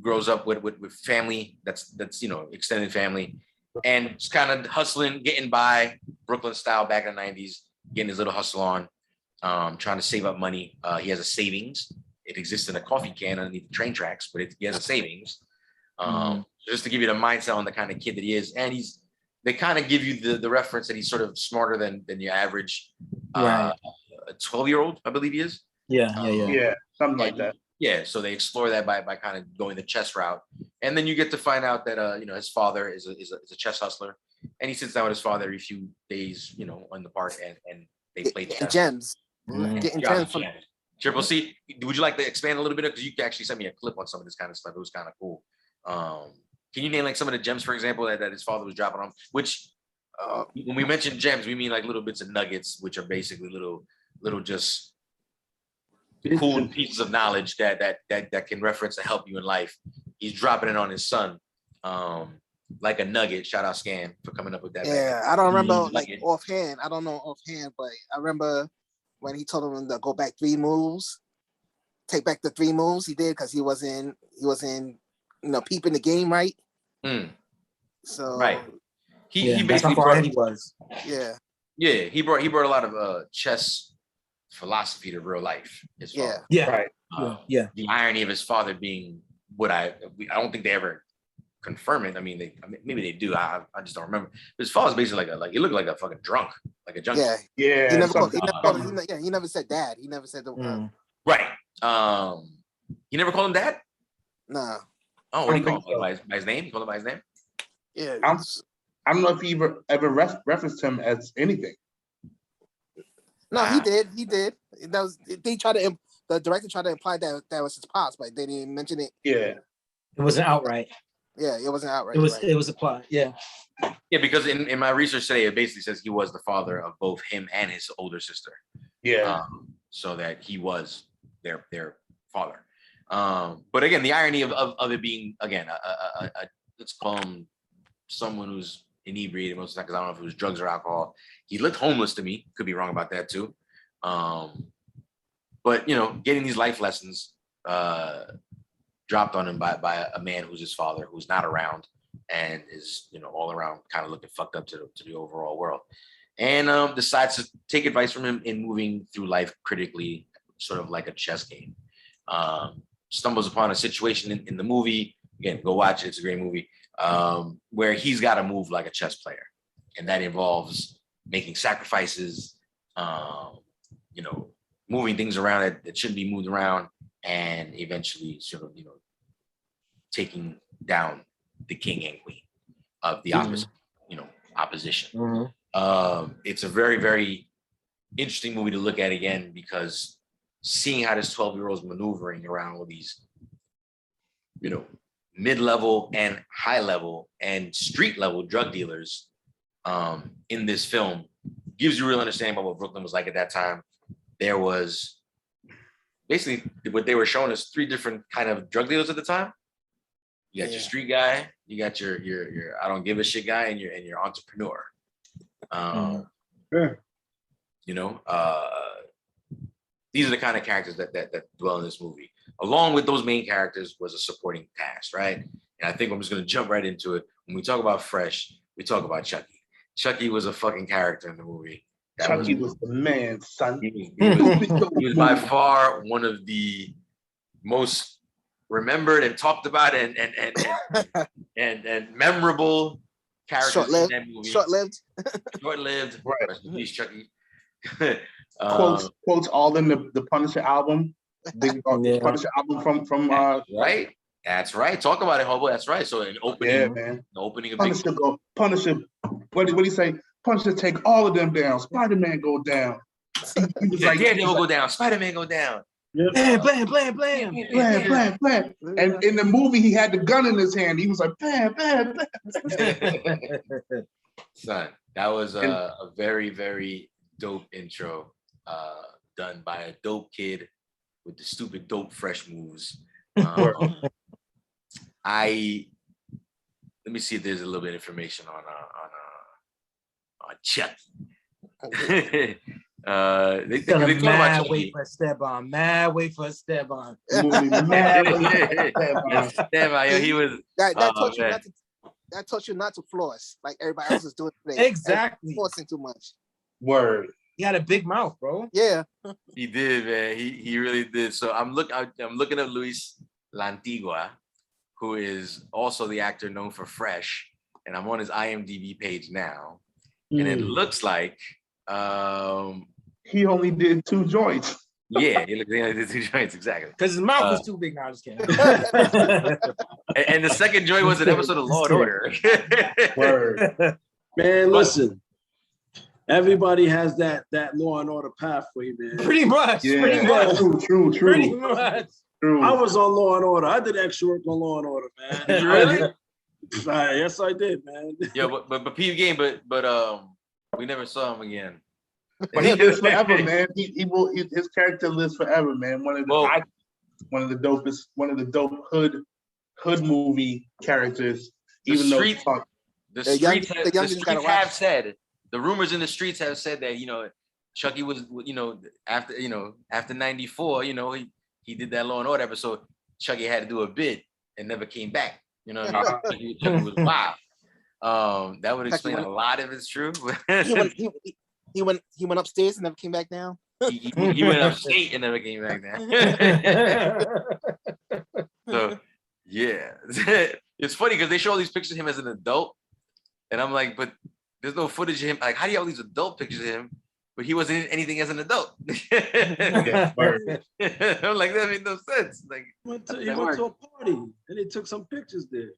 Grows up with family that's you know, extended family, and just kind of hustling, getting by Brooklyn style back in the 90s, getting his little hustle on, trying to save up money. He has a savings. It exists in a coffee can underneath the train tracks, but he has a savings. Just to give you the mindset on the kind of kid that he is. And they kind of give you the reference that he's sort of smarter than your average 12-year-old, I believe he is. Yeah, something like that. Yeah, so they explore that by kind of going the chess route, and then you get to find out that you know, his father is a chess hustler, and he sits down with his father every few days, you know, on the park, and they play chess. Gems. Getting gems from Triple C. Would you like to expand a little bit? Because you actually sent me a clip on some of this kind of stuff. It was kind of cool. Can you name like some of the gems, for example, that his father was dropping on? Which when we mention gems, we mean like little bits of nuggets, which are basically little just cool pieces of knowledge that can reference to help you in life. He's dropping it on his son, like a nugget. Shout out Scan for coming up with that. Yeah, I don't remember like offhand. I don't know offhand, but I remember when he told him to go back 3 moves, take back the 3 moves. He did because he was in you know, peeping the game right. So right, he basically brought he was. Yeah, he brought a lot of chess philosophy to real life. Right. The irony of his father being what I don't think they ever confirm it. I mean, maybe they do. I just don't remember. His father's basically he looked like a fucking drunk, like a junkie. Yeah. He never said dad. He never said the right. He never called him dad. No. Oh, what do you call him? By his name? You call him by his name? Yeah. I don't know if he ever referenced him as anything. No, he did. That was the director tried to imply that was his pops, but they didn't mention it. Yeah. It wasn't outright. Yeah, it wasn't outright. It was a plot. Yeah. Yeah, because in my research today, it basically says he was the father of both him and his older sister. Yeah. So that he was their father. But again, the irony of it being again let's call him someone who's inebriated most of the time, because I don't know if it was drugs or alcohol. He looked homeless to me. Could be wrong about that too. But you know, getting these life lessons dropped on him by a man who's his father, who's not around, and is, you know, all around kind of looking fucked up to the overall world, and decides to take advice from him in moving through life critically, sort of like a chess game. Stumbles upon a situation in the movie. Again, go watch it. It's a great movie. Where he's got to move like a chess player, and that involves making sacrifices, you know, moving things around that shouldn't be moved around, and eventually sort of, you know, taking down the king and queen. of the opposite, opposition. Mm-hmm. It's a very, very interesting movie to look at again, because seeing how this 12-year-old is maneuvering around all these, mid-level and high-level and street-level drug dealers in this film gives you a real understanding about what Brooklyn was like at that time. There was basically what they were showing us 3 different kind of drug dealers at the time. You got your street guy, you got your I don't give a shit guy, and your entrepreneur. These are the kind of characters that dwell in this movie. Along with those main characters was a supporting cast, right? And I think I'm just gonna jump right into it. When we talk about Fresh, we talk about Chucky. Chucky was a fucking character in the movie. Chucky was the man, son. He was by far one of the most remembered and talked about and memorable characters in that movie. Short-lived. Right. Rest in peace, Chucky. Quotes all in the Punisher album. The Punisher album from right. That's right. Talk about it, Hobo. That's right. So an opening, man. The opening of Punisher. What do you say? Punisher take all of them down. Spider-Man go down. He was like, Daredevil go down. Spider-Man go down. Blam, blam, blam, blam. Blam, blam, blam. And in the movie, he had the gun in his hand. He was like, blam, blam, blam. Son, that was a very, very dope intro done by a dope kid with the stupid dope fresh moves. Let me see if there's a little bit of information on Chucky. They talk about Chucky. Mad wait for a step on. He was that taught you not to floss like everybody else is doing today. Exactly. Flossing too much. Word. He had a big mouth, bro. Yeah. He did, man. He really did. So I'm looking at Luis Lantigua, who is also the actor known for Fresh, and I'm on his IMDb page now, and it looks like he only did 2 joints. Yeah, he only did 2 joints, exactly. Because his mouth was too big. Now I'm just kidding. And the second joint was an episode of Law and Order. Word. Man, listen. Everybody has that Law and Order pathway, man. Pretty much. Yeah. Pretty much. True. Pretty much. True. I was on Law and Order. I did extra work on Law and Order, man. Really? Yes, I did, man. Yeah, but P game, but we never saw him again. But he lives forever, man. His character lives forever, man. One of the dope hood movie characters. The streets have said, the rumors in the streets have said that Chucky was after 94, he did that Law and Order episode. Chucky had to do a bid and never came back. Chucky was wild. That would explain a lot if it's true. He went upstairs and never came back down. he went upstate and never came back down. So yeah, it's funny because they show all these pictures of him as an adult, and I'm like, but there's no footage of him. Like, how do you have all these adult pictures of him, but he wasn't in anything as an adult? I'm like, that made no sense. Like, he went to a party and they took some pictures there.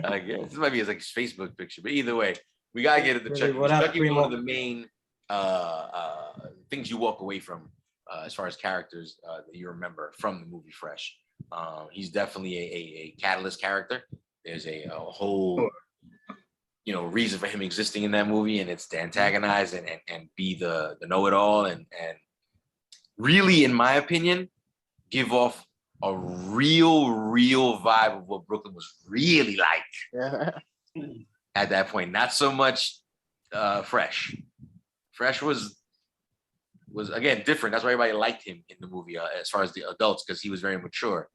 I guess this might be his Facebook picture, but either way, we gotta get it to Chucky. Chucky was one of the main things you walk away from as far as characters that you remember from the movie Fresh. He's definitely a catalyst character. There's a whole reason for him existing in that movie, and it's to antagonize and be the know-it-all and really, in my opinion, give off a real vibe of what Brooklyn was really like at that point. Not so much Fresh. Fresh was again different. That's why everybody liked him in the movie as far as the adults, because he was very mature.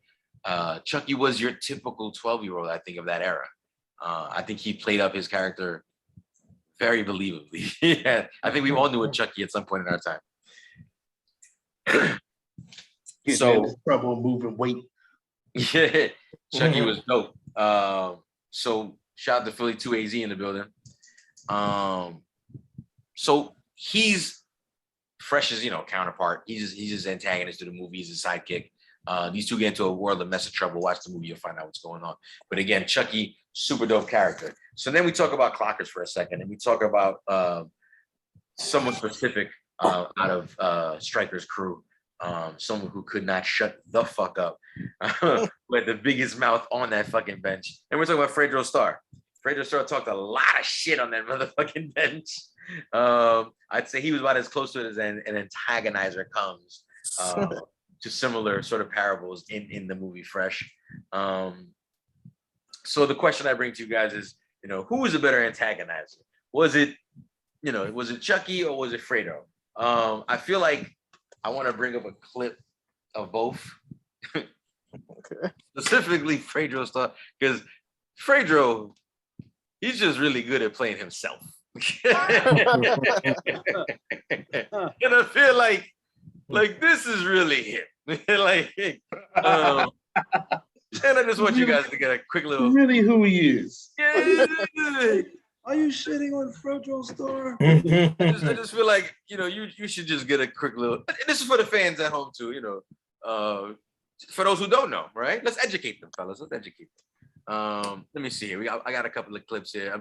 Chucky was your typical 12-year-old, I think, of that era. I think he played up his character very believably. Yeah, I think we all knew a Chucky at some point in our time. So trouble moving weight. Yeah, Chucky was dope. So shout out to Philly 2AZ in the building. So he's Fresh's, counterpart. He's his antagonist to the movie. He's his sidekick. These two get into a world of mess of trouble. Watch the movie, you'll find out what's going on. But again, Chucky, super dope character. So then we talk about clockers for a second, and we talk about someone specific out of Stryker's crew, someone who could not shut the fuck up, with the biggest mouth on that fucking bench. And we're talking about Fredo Starr. Fredo Starr talked a lot of shit on that motherfucking bench. I'd say he was about as close to it as an antagonizer comes, to similar sort of parables in the movie Fresh. So the question I bring to you guys is, who was a better antagonizer? Was it Chucky or was it Fredo? I feel like I want to bring up a clip of both. Okay. Specifically Fredo Starr, because Fredo, he's just really good at playing himself. And I feel like this is really him. And I just want you guys to get a quick little. Really, who he is? Are you shitting on Fredo Starr? I just feel like you should just get a quick little. This is for the fans at home too. For those who don't know, right? Let's educate them, fellas. Let's educate them. Let me see here. I got a couple of clips here.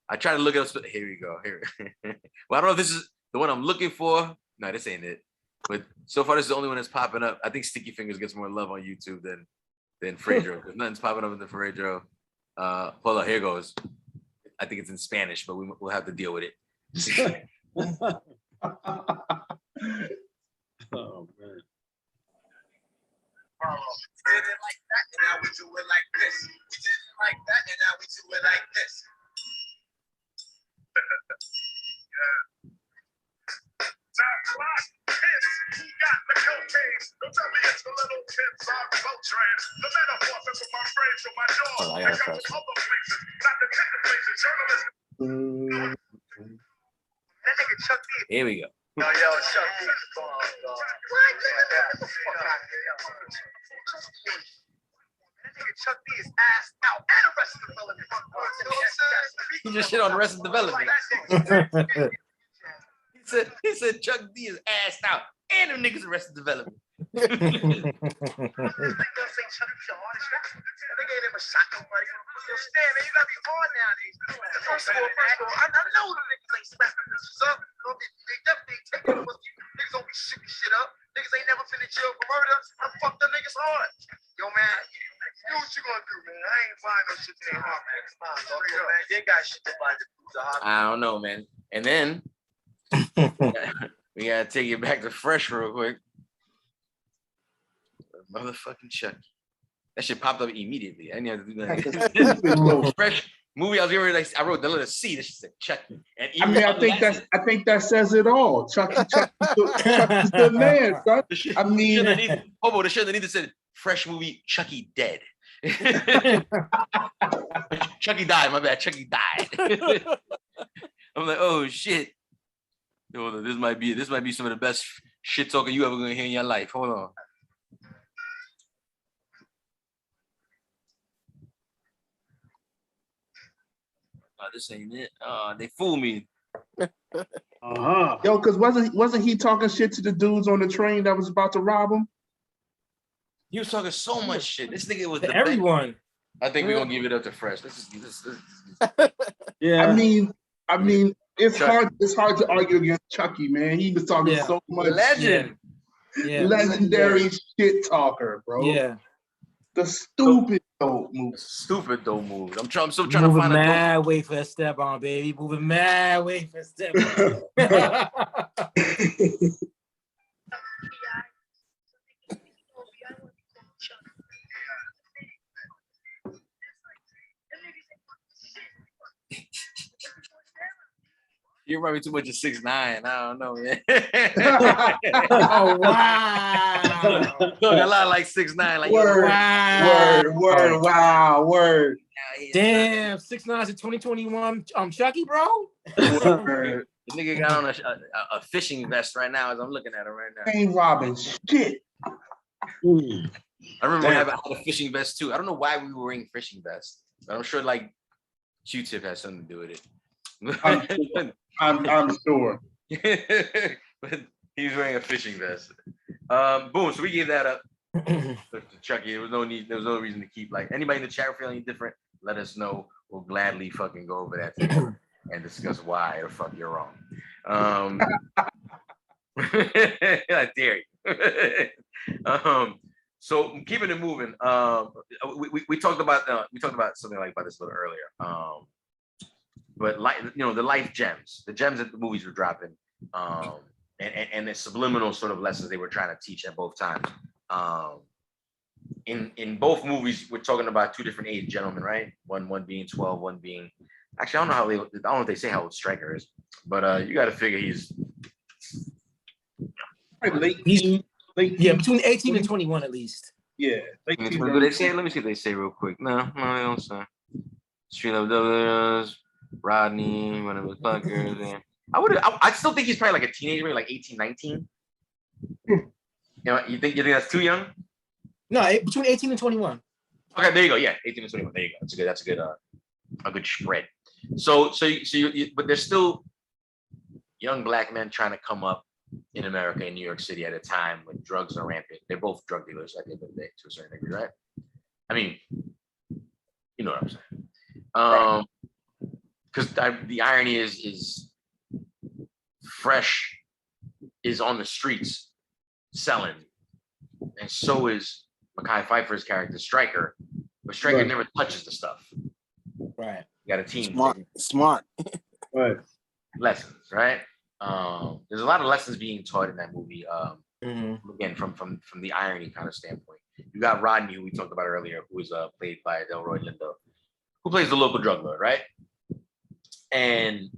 I try to look at us. Here we go. Here. Well, I don't know if this is the one I'm looking for. No, this ain't it. But so far, this is the only one that's popping up. I think Sticky Fingers gets more love on YouTube than Fredo. Because nothing's popping up in the Fredo. Hold on, here goes. I think it's in Spanish, but we'll have to deal with it. Oh man. We did it like that, and now we do it like this. We did it like that, and now we do it like this. Who got the cocaine? Don't tell me it's the little kids on the boat train. The metaphors is my phrase on my door. Oh, I got got to other places, not the tender places. Journalists. That nigga Chucky. Here we go. Yo, Chucky. What? Get the fuck out of here. That nigga Chuck D is ass out and Arrested Development. You know what I'm saying? He just shit on Arrested Development. He said Chuck D is assed out and them niggas Arrested Development. They gave him a shot. Stan, man, you gotta be on nowadays. First of all, I know the niggas ain't smacking bitches up. They definitely taking them. Niggas don't be shooting shit up. Niggas ain't never been in jail for murder. I fucked them niggas hard. Yo, man, do what you gonna do, man. I ain't buying no shit that ain't hard, man. Straight up, man. You ain't got shit to buy the hard. I don't know, man. And then we gotta take it back to Fresh real quick. Motherfucking Chucky. That shit popped up immediately. I didn't have to do that. Fresh movie. I was getting ready. I wrote the letter C. This shit said Chucky. And I think that says it all. Chucky's the man, son. I mean, Hobo. The shit that needed said Fresh movie. Chucky dead. Chucky died. My bad. Chucky died. I'm like, oh shit. Yo, this might be some of the best shit talking you ever gonna hear in your life. Hold on. Oh, this ain't it. They fooled me. Yo, because wasn't he talking shit to the dudes on the train that was about to rob him? He was talking so much shit. This nigga was everyone. I think we're gonna give it up to Fresh. This. Yeah. I mean, it's hard to argue against Chucky, man. He was talking so much. Legend. Yeah. Legendary shit talker, bro. Yeah. The stupid dope move. Stupid dope move. I'm still trying to find mad way for a step on, baby. Moving mad way for a step on. You remind me too much of 6ix9ine. I don't know, man. Oh wow! Look a lot like 6ix9ine. Like word. Damn, 6ix9ine's in 2021. Chucky, bro. The nigga got on a fishing vest right now as I'm looking at him right now. Ain't robbing shit. I remember having a fishing vest too. I don't know why we were wearing fishing vests, but I'm sure like Q-Tip has something to do with it. I'm sure. But he's wearing a fishing vest. Boom. So we gave that up to Chucky. There was no reason to keep like anybody in the chat feeling different. Let us know. we'll gladly fucking go over that together and discuss why the fuck you're wrong. I dare you. So keeping it moving. We talked about something like about this a little earlier. But like the life gems, the gems that the movies were dropping, and the subliminal sort of lessons they were trying to teach at both times. In both movies, we're talking about two different age gentlemen, right? One being 12, one being actually I don't know if they say how old Stryker is, but you got to figure he's late between 18 and 21 at least. Yeah. Do they say? Let me see if they say real quick. No, they don't say. Street Level Rodney, one of the fuckers. I still think he's probably like a teenager, maybe like 18, 19. You think that's too young? No, between 18 and 21. Okay, there you go. Yeah, 18 and 21. There you go. That's a good spread. So but there's still young black men trying to come up in America, in New York City, at a time when drugs are rampant. They're both drug dealers at the end of the day, to a certain degree, right? I mean, you know what I'm saying. Because the irony is Fresh is on the streets selling, and so is Mekhi Phifer's character Stryker, but Stryker never touches the stuff. Right. You got a team. Smart. Right. Lessons, right? There's a lot of lessons being taught in that movie. Again, from the irony kind of standpoint. You got Rodney, who we talked about earlier, who is played by Delroy Lindo, who plays the local drug lord, right? And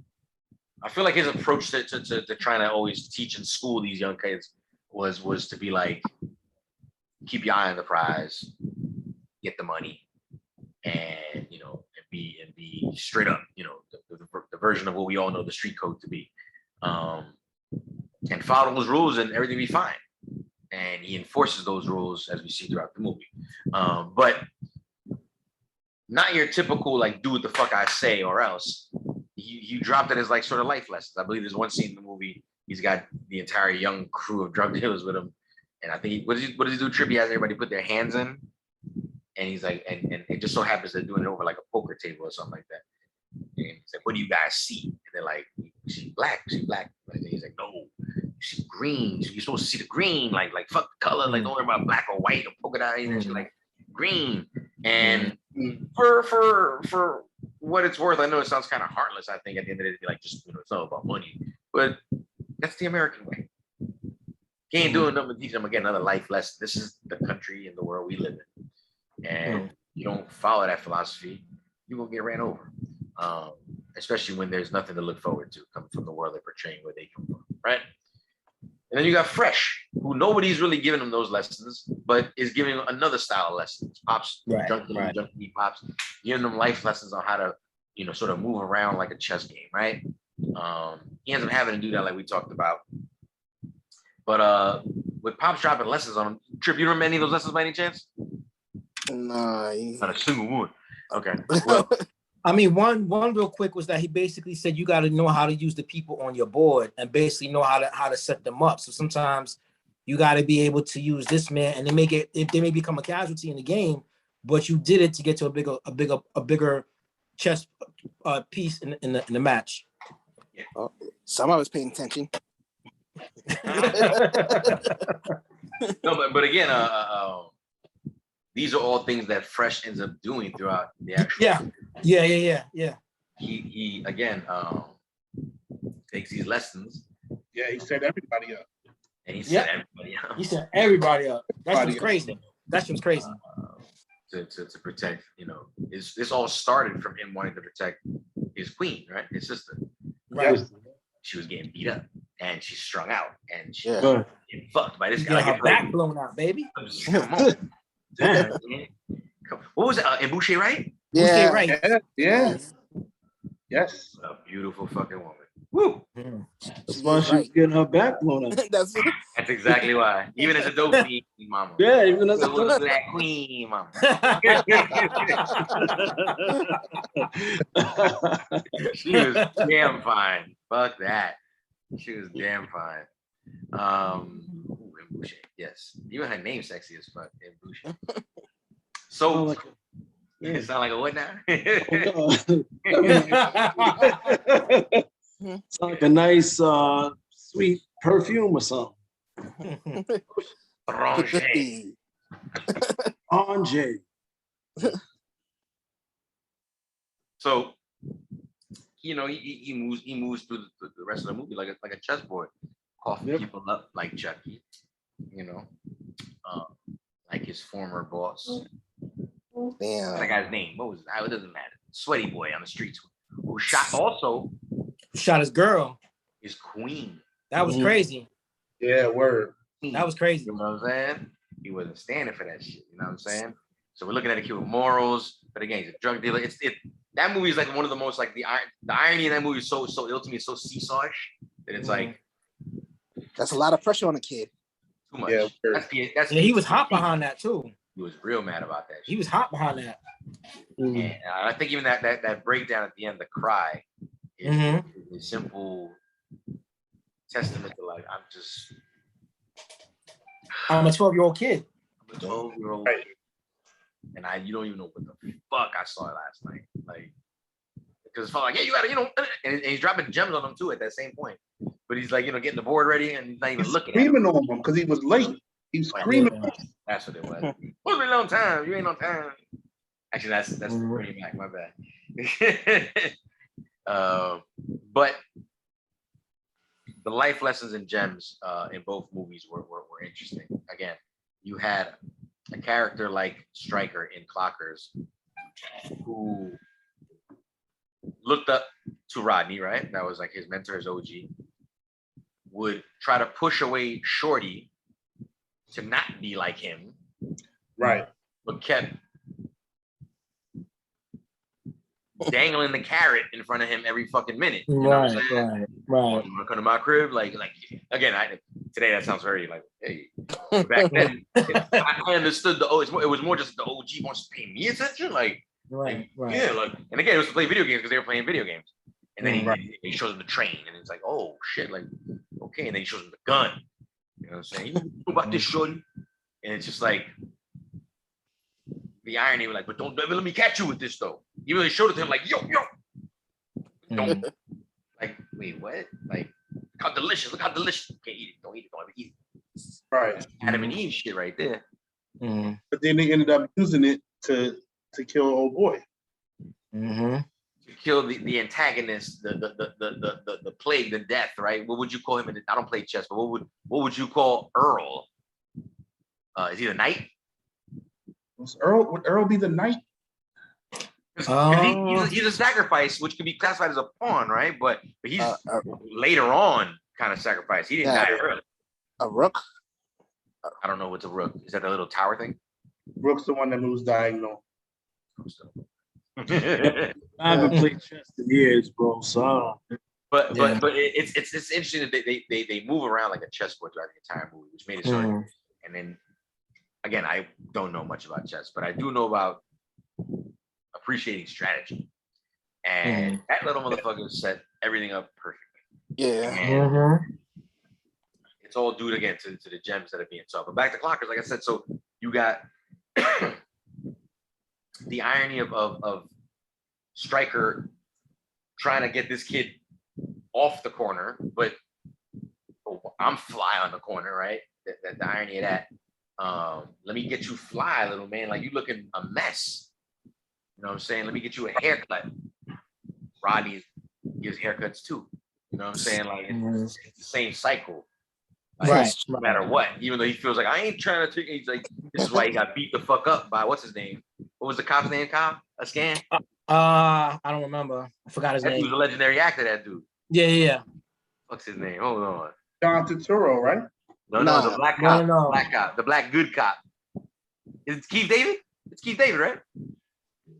I feel like his approach to trying to always teach and school these young kids was to be like, keep your eye on the prize, get the money, and be straight up, the version of what we all know the street code to be, and follow those rules and everything be fine. And he enforces those rules as we see throughout the movie, but not your typical like do what the fuck I say or else. You dropped it as like sort of life lessons. I believe there's one scene in the movie. He's got the entire young crew of drug dealers with him, and I think what does he do? Trip. He has everybody put their hands in, and he's like, and it just so happens they're doing it over like a poker table or something like that. And he's like, "What do you guys see?" And they're like, "You see black, you see black." And he's like, "No, you see green. You're supposed to see the green. Like fuck the color. Like don't worry about black or white or polka dot. And she's like green." And for what it's worth, I know it sounds kind of heartless. I think at the end of the day, like just it's all about money, but that's the American way. He ain't doing nothing to teach them again another life lesson. This is the country and the world we live in, and you don't follow that philosophy, you will get ran over. Especially when there's nothing to look forward to coming from the world they're portraying where they come from, right? And then you got Fresh, who nobody's really giving them those lessons, but is giving another style of lessons. Pops, junkie Pops, giving them life lessons on how to, sort of move around like a chess game, right? He ends up having to do that like we talked about. But with Pops dropping lessons on him, Trip, you remember any of those lessons by any chance? Nah. Not a single one. Okay. Well, I mean, one real quick was that he basically said you got to know how to use the people on your board and basically know how to set them up. So sometimes you got to be able to use this man, and they may become a casualty in the game, but you did it to get to a bigger chess piece in the match. Oh, somebody was paying attention. No, but again, these are all things that Fresh ends up doing throughout the actual. Yeah. He again takes these lessons. Yeah, he set everybody up. And he set everybody up. He set everybody up. That was crazy. That was crazy. To protect, this all started from him wanting to protect his queen, right? His sister. Right. She was getting beat up and she's strung out and she's Yeah. getting fucked by this You guy. got her back blown out, baby. Come on. Damn. What was it? Boucher, right? Yeah. Boucher, right. Yeah. Yes. A beautiful fucking woman. Woo. That's why she's getting her back blown out. That's That's exactly why. Even as a dope queen, mama. Yeah, even as a Look at that queen, mama. She was damn fine. Fuck that. She was damn fine. Boucher, yes. Even her name sexy as fuck. Boucher. So It sound like a what now? It's like a nice, sweet perfume or something. Ranger. Ange. So, you know, he moves through the rest of the movie like a chessboard, coughing people up like Chucky, you know, like his former boss. Damn. That guy's name. What was it? It doesn't matter. Sweaty boy on the streets who shot his girl. His queen. That was crazy. Yeah, word. That was crazy. You know what I'm saying? He wasn't standing for that shit. You know what I'm saying? So we're looking at a kid with morals, but again, he's a drug dealer. That movie is like one of the most like the irony in that movie is so ill to me. It's so seesawish that it's like that's a lot of pressure on a kid. Too much. Yeah, that's he was hot behind that too. He was real mad about that. He was hot behind that. And I think even that breakdown at the end, the cry, is a simple testament to like I'm a 12-year-old kid. I'm a 12-year-old kid. And you don't even know what the fuck I saw last night. Like, because it's like, yeah, you gotta, you know, and he's dropping gems on him too at that same point. But he's like, you know, getting the board ready and he's not even looking screaming on him because he was late. He was screaming. That's what it was. What's been on time? You ain't on time. Actually, that's bringing back. My bad. But the life lessons and gems in both movies were interesting. Again, you had a character like Stryker in Clockers who looked up to Rodney, right? That was like his mentor, his OG. Would try to push away Shorty to not be like him. Right. But kept dangling the carrot in front of him every fucking minute. You know what I'm saying? Right. You wanna come to my crib? Like again, today that sounds very like, hey. Back then, I understood it was more just the OG wants to pay me attention. Yeah, like, and again, it was to play video games because they were playing video games. And then he shows him the train, and it's like, oh shit, like, okay. And then he shows him the gun. You know what I'm saying? You know about this, shorty? And it's just like the irony, like, but don't let me catch you with this though. Even though he showed it to him, like, yo, don't like, wait, what? Like, look how delicious! Look how delicious! You can't eat it. Don't eat it. Don't ever eat it. Right. Adam and Eve shit right there. But then they ended up using it to kill old boy. To kill the antagonist, the plague, the death, right? What would you call him? I don't play chess, but what would you call Earl? Is he the knight? Would Earl be the knight? He's a sacrifice, which could be classified as a pawn, right? But he's later on kind of sacrifice. He didn't die early. A rook? I don't know what's a rook. Is that the little tower thing? Rook's the one that moves diagonal. I haven't played chess in years, bro. So, but it's interesting that they move around like a chessboard throughout the entire movie, which made it sort of. And then again, I don't know much about chess, but I do know about appreciating strategy. And that little motherfucker set everything up perfectly. Yeah. And it's all due again to the gems that are being taught. But back to Clockers, like I said, so you got the irony of Stryker trying to get this kid off the corner, but I'm fly on the corner, right? The irony of that. Let me get you fly, little man. Like, you looking a mess. You know what I'm saying? Let me get you a haircut. Rodney gives haircuts too. You know what I'm saying? Like, it's the same cycle. Like, no matter what. Even though he feels like, I ain't trying to take, he's like, this is why he got beat the fuck up by, what's his name? What was the cop's name, Kyle? A scan? I don't remember. I forgot his name. He was a legendary actor, that dude. Yeah. What's his name? Hold on. John Turturro, right? No, the black cop. No. Black cop. The black good cop. Is it Keith David? It's Keith David, right?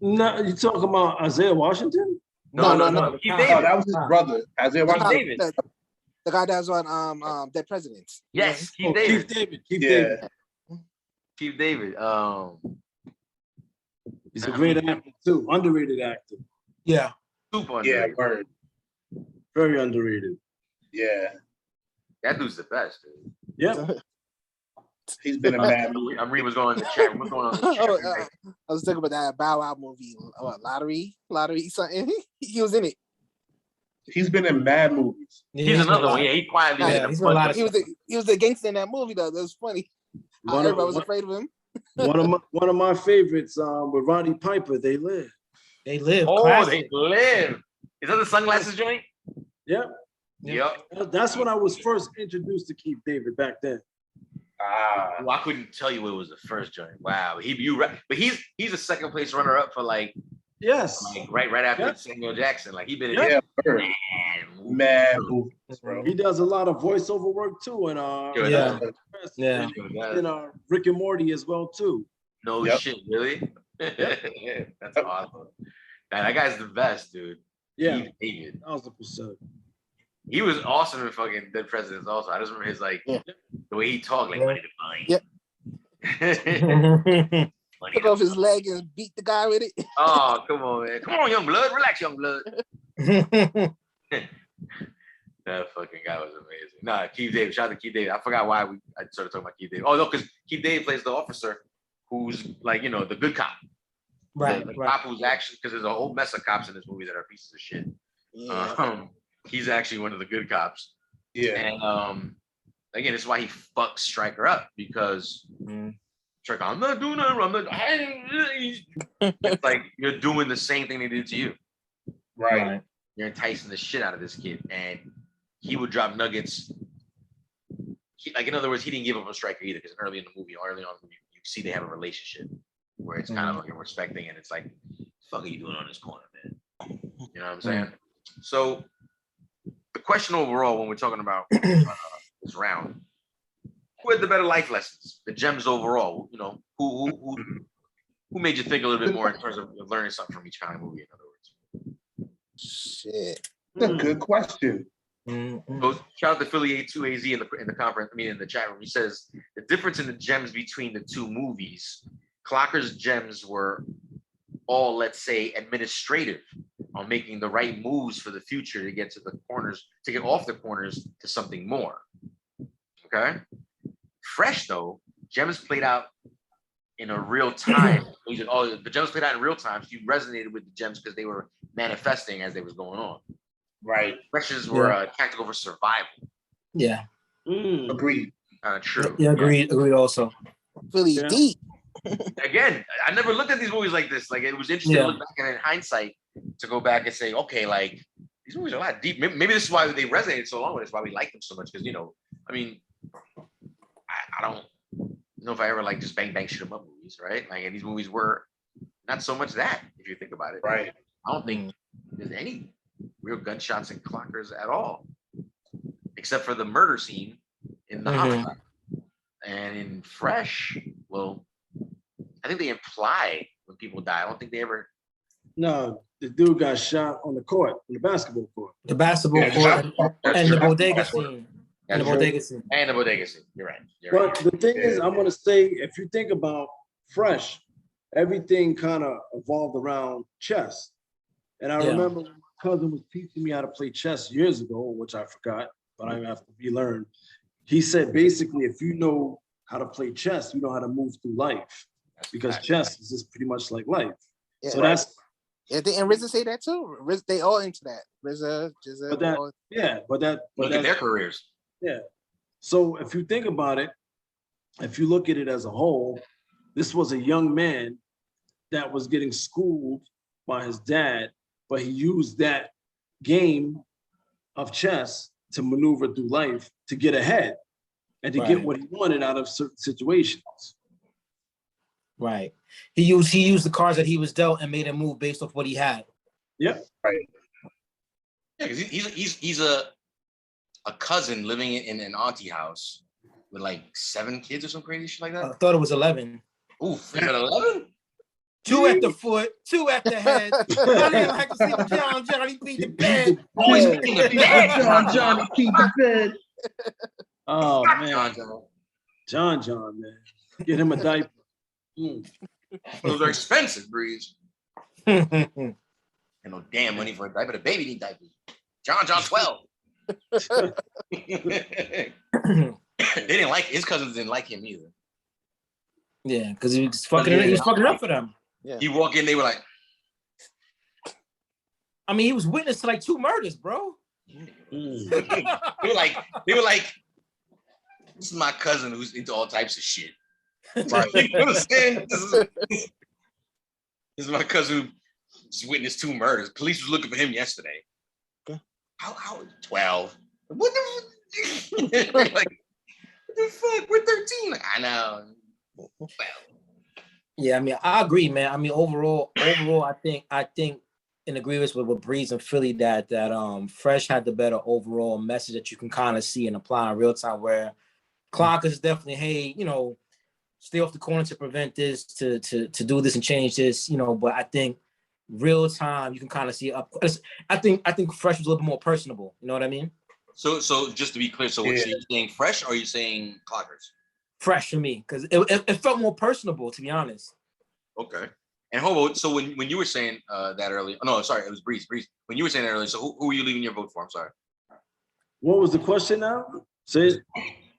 no, you talking about Isaiah Washington? No. Keith David. Oh, that was his brother, Isaiah Keith Washington. David. The guy that was on Dead Presidents. Yes, Keith David. Keith David. Keith David. He's a great actor too. Underrated actor. Yeah. Super Yeah, underrated. word. Very underrated. Yeah. That dude's the best, dude. Yeah. He's been in mad movies. I'm reading what's going on in the chat. What's going on in the chat? I was talking about that Bow Wow movie, lottery something. He was in it. He's been in mad movies. He's another one. Yeah, he quietly. Yeah, he was a gangster in that movie though. That was funny. Everybody was afraid of him. One of my favorites with Roddy Piper. They Live. They Live. Oh, classic. They Live. Is that the sunglasses joint? Yep. Yep. That's when I was first introduced to Keith David back then. Well, I couldn't tell you it was the first joint. Wow. But he's a second place runner up for like. Yes. Like right after Samuel Jackson. Like he been in mad movies, bro. He does a lot of voiceover work too, and in Rick and Morty as well too. No shit, really? That's awesome. Man, that guy's the best, dude. Yeah, David. 1,000%. He was awesome in fucking Dead Presidents also. I just remember his the way he talked, like money to find. Took off his leg and beat the guy with it. Oh, come on, man. Come on, young blood. Relax, young blood. That fucking guy was amazing. Nah, Keith David. Shout out to Keith David. I forgot why I started talking about Keith David. Oh, no, because Keith David plays the officer who's like, the good cop. Right. The cop who's actually, because there's a whole mess of cops in this movie that are pieces of shit. Yeah. He's actually one of the good cops. Yeah. And again, this is why he fucks Stryker up, because Stryker, I'm not doing that. It's like you're doing the same thing they did to you. Right. You're enticing the shit out of this kid, and he would drop nuggets. In other words, he didn't give up on Stryker either, because early on in the movie, you see they have a relationship where it's kind of like a respecting, and it's like, the fuck are you doing on this corner, man? You know what I'm saying? So the question overall, when we're talking about this round, who had the better life lessons, the gems overall? Who made you think a little bit more in terms of learning something from each kind of movie? In other words, shit, that's a good question. So shout out to Philly A2AZ in the conference. In the chat room, he says the difference in the gems between the two movies. Clocker's gems were all, let's say, administrative, on making the right moves for the future to get to the corners, to get off the corners to something more. Okay. Fresh though, gems played out in a real time. The gems played out in real time. So you resonated with the gems because they were manifesting as they was going on. Right. Freshes were tactical for survival. Yeah. Agreed. True. Yeah, agreed. Agreed also. Really deep. Again, I never looked at these movies like this. Like, it was interesting to look back and in hindsight to go back and say, okay, like these movies are a lot deep. Maybe this is why they resonated so long with us, why we like them so much. Because I don't know if I ever like just bang shoot 'em up movies, right? Like, and these movies were not so much that, if you think about it. Right. I don't think there's any real gunshots and clockers at all, except for the murder scene in the homicide. And in Fresh, well, I think they imply when people die. I don't think they ever. No, the dude got shot on the court, on the basketball court. The basketball court and the bodega scene. And the bodega scene. And the bodega scene. You're right. But the thing is, I'm going to say, if you think about Fresh, everything kind of evolved around chess. And I remember when my cousin was teaching me how to play chess years ago, which I forgot, but I have to relearn. He said, basically, if you know how to play chess, you know how to move through life. Because chess is just pretty much like life. Yeah, so that's. Yeah, and RZA say that too. They all into that. RZA, Jizza. But look at their careers. Yeah. So if you think about it, if you look at it as a whole, this was a young man that was getting schooled by his dad, but he used that game of chess to maneuver through life to get ahead and to get what he wanted out of certain situations. Right. He used the cards that he was dealt and made a move based off what he had. Yep. Right. Yeah, because he's a cousin living in an auntie house with like 7 kids or some crazy shit like that. I thought it was 11. Oof, is that 11? 2 at the foot, 2 at the head. I didn't like to see Johnny beat the bed. Always beating the bed. Johnny beat the bed. Oh man, John, man, get him a diaper. Those are expensive, Breeze. And no damn money for a diaper. The baby need diapers. John 12. They didn't like his cousins didn't like him either. Yeah, because he was fucking up for them. Yeah. He walked in, they were like, I mean, he was witness to like 2 murders, bro. they were like, this is my cousin who's into all types of shit. Right. You know what I'm saying? This is my cousin who just witnessed 2 murders. Police was looking for him yesterday. Okay. How 12? What the like, what the fuck? We're 13. Like, I know. 12. Yeah, I mean, I agree, man. I mean, overall, I think in agreement with Breeze and Philly that Fresh had the better overall message that you can kind of see and apply in real time. Where Clock is definitely, hey, you know, stay off the corner to prevent this, to do this and change this, you know. But I think real time you can kind of see up. I think Fresh was a little bit more personable. You know what I mean? So just to be clear, so you're saying Fresh or are you saying Clockers? Fresh for me, because it felt more personable, to be honest. Okay. And Hobo, so when you were saying that earlier, no, sorry, it was Breeze. When you were saying that earlier, so who are you leaving your vote for? I'm sorry. What was the question now? Say it.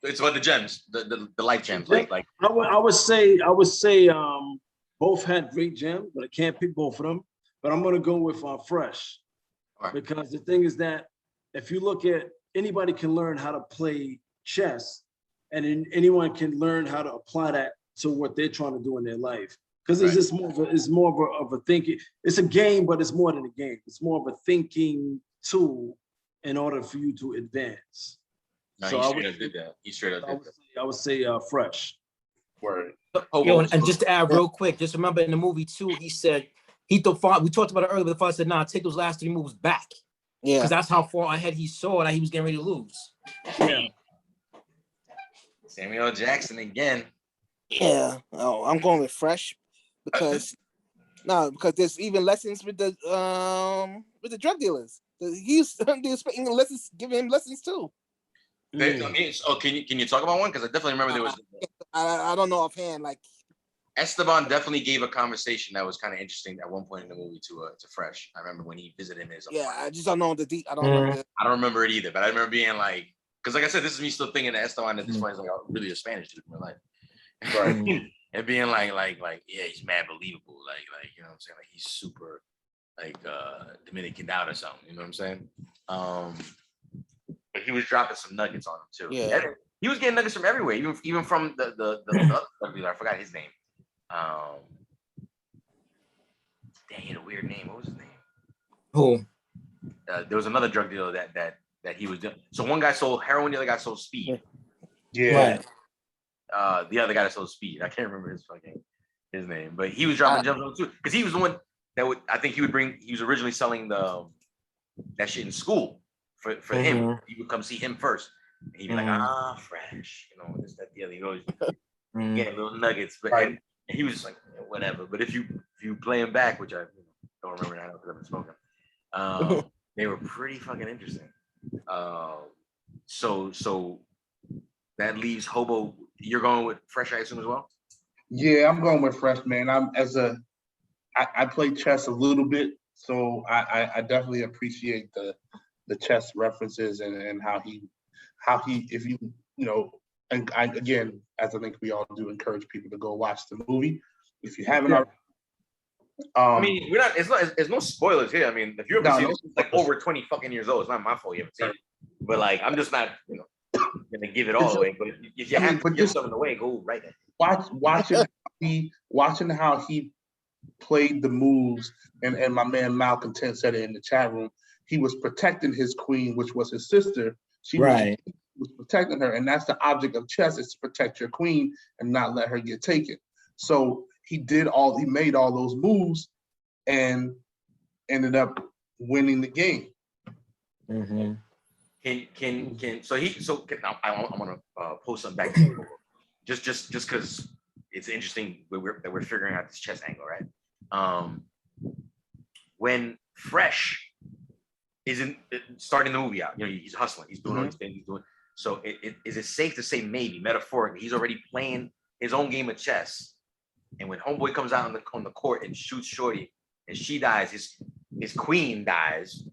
It's about the gems, the life gems. Like I would say both had great gems, but I can't pick both of them. But I'm gonna go with Fresh. Right. Because the thing is that if you look at anybody can learn how to play chess, and anyone can learn how to apply that to what they're trying to do in their life. Because it's just more of a thinking. It's a game, but it's more than a game. It's more of a thinking tool in order for you to advance. No, so he straight up did that. I would say Fresh. Word. Yo, and just to add real quick, just remember in the movie too, he said we talked about it earlier, but the father said, "Nah, take those last 3 moves back." Yeah, because that's how far ahead he saw that he was getting ready to lose. Yeah. Samuel Jackson again. Yeah. Oh, I'm going with Fresh because there's even lessons with the drug dealers. He's expecting lessons, giving him lessons too. So can you talk about one? Because I definitely remember there was. I don't know offhand. Like Esteban definitely gave a conversation that was kind of interesting at one point in the movie to Fresh. I remember when he visited his. Yeah, I just don't know the deep. I don't remember. I don't remember it either, but I remember being like, because like I said, this is me still thinking that Esteban at this point is like really a Spanish dude in my life, right? And being like, yeah, he's mad believable, like you know what I'm saying, like he's super like Dominican out or something, you know what I'm saying? But he was dropping some nuggets on him too. Yeah, he was getting nuggets from everywhere, even from the other dealer. I forgot his name. Dang, he had a weird name. What was his name? Who? There was another drug dealer that he was doing. So one guy sold heroin, the other guy sold speed. Yeah. Right. The other guy that sold speed. I can't remember his name, but he was dropping gems on too, because he was the one that I think he would bring. He was originally selling that shit in school for him. He would come see him first, and he'd be like, Fresh, you know, this, that, the other. He goes getting little nuggets, but and he was just like, whatever. But if you play him back, which I don't remember now because I've been smoking, they were pretty fucking interesting. So that leaves Hobo. You're going with Fresh, I assume, as well? Yeah, I'm going with Fresh, man. I play chess a little bit, so I definitely appreciate the chess references and how he if you know, and again, as I think we all do, encourage people to go watch the movie if you haven't already. I mean, we're not. It's no spoilers here. I mean, if you ever see it, it's like over 20 fucking years old. It's not my fault you haven't seen it. But like, I'm just not, you know, gonna give it all away. But if you have to give something away, go right there. Watching how he played the moves, and my man Malcontent said it in the chat room. He was protecting his queen, which was his sister. She was protecting her, and that's the object of chess, is to protect your queen and not let her get taken. So he made all those moves and ended up winning the game. Mm-hmm. I want to post something back to you, just because it's interesting that we're figuring out this chess angle, right? When Fresh isn't starting the movie out, you know, he's hustling, he's doing all these things, he's doing. So is it safe to say, maybe metaphorically, he's already playing his own game of chess, and when Homeboy comes out on the court and shoots Shorty, and she dies, his queen dies,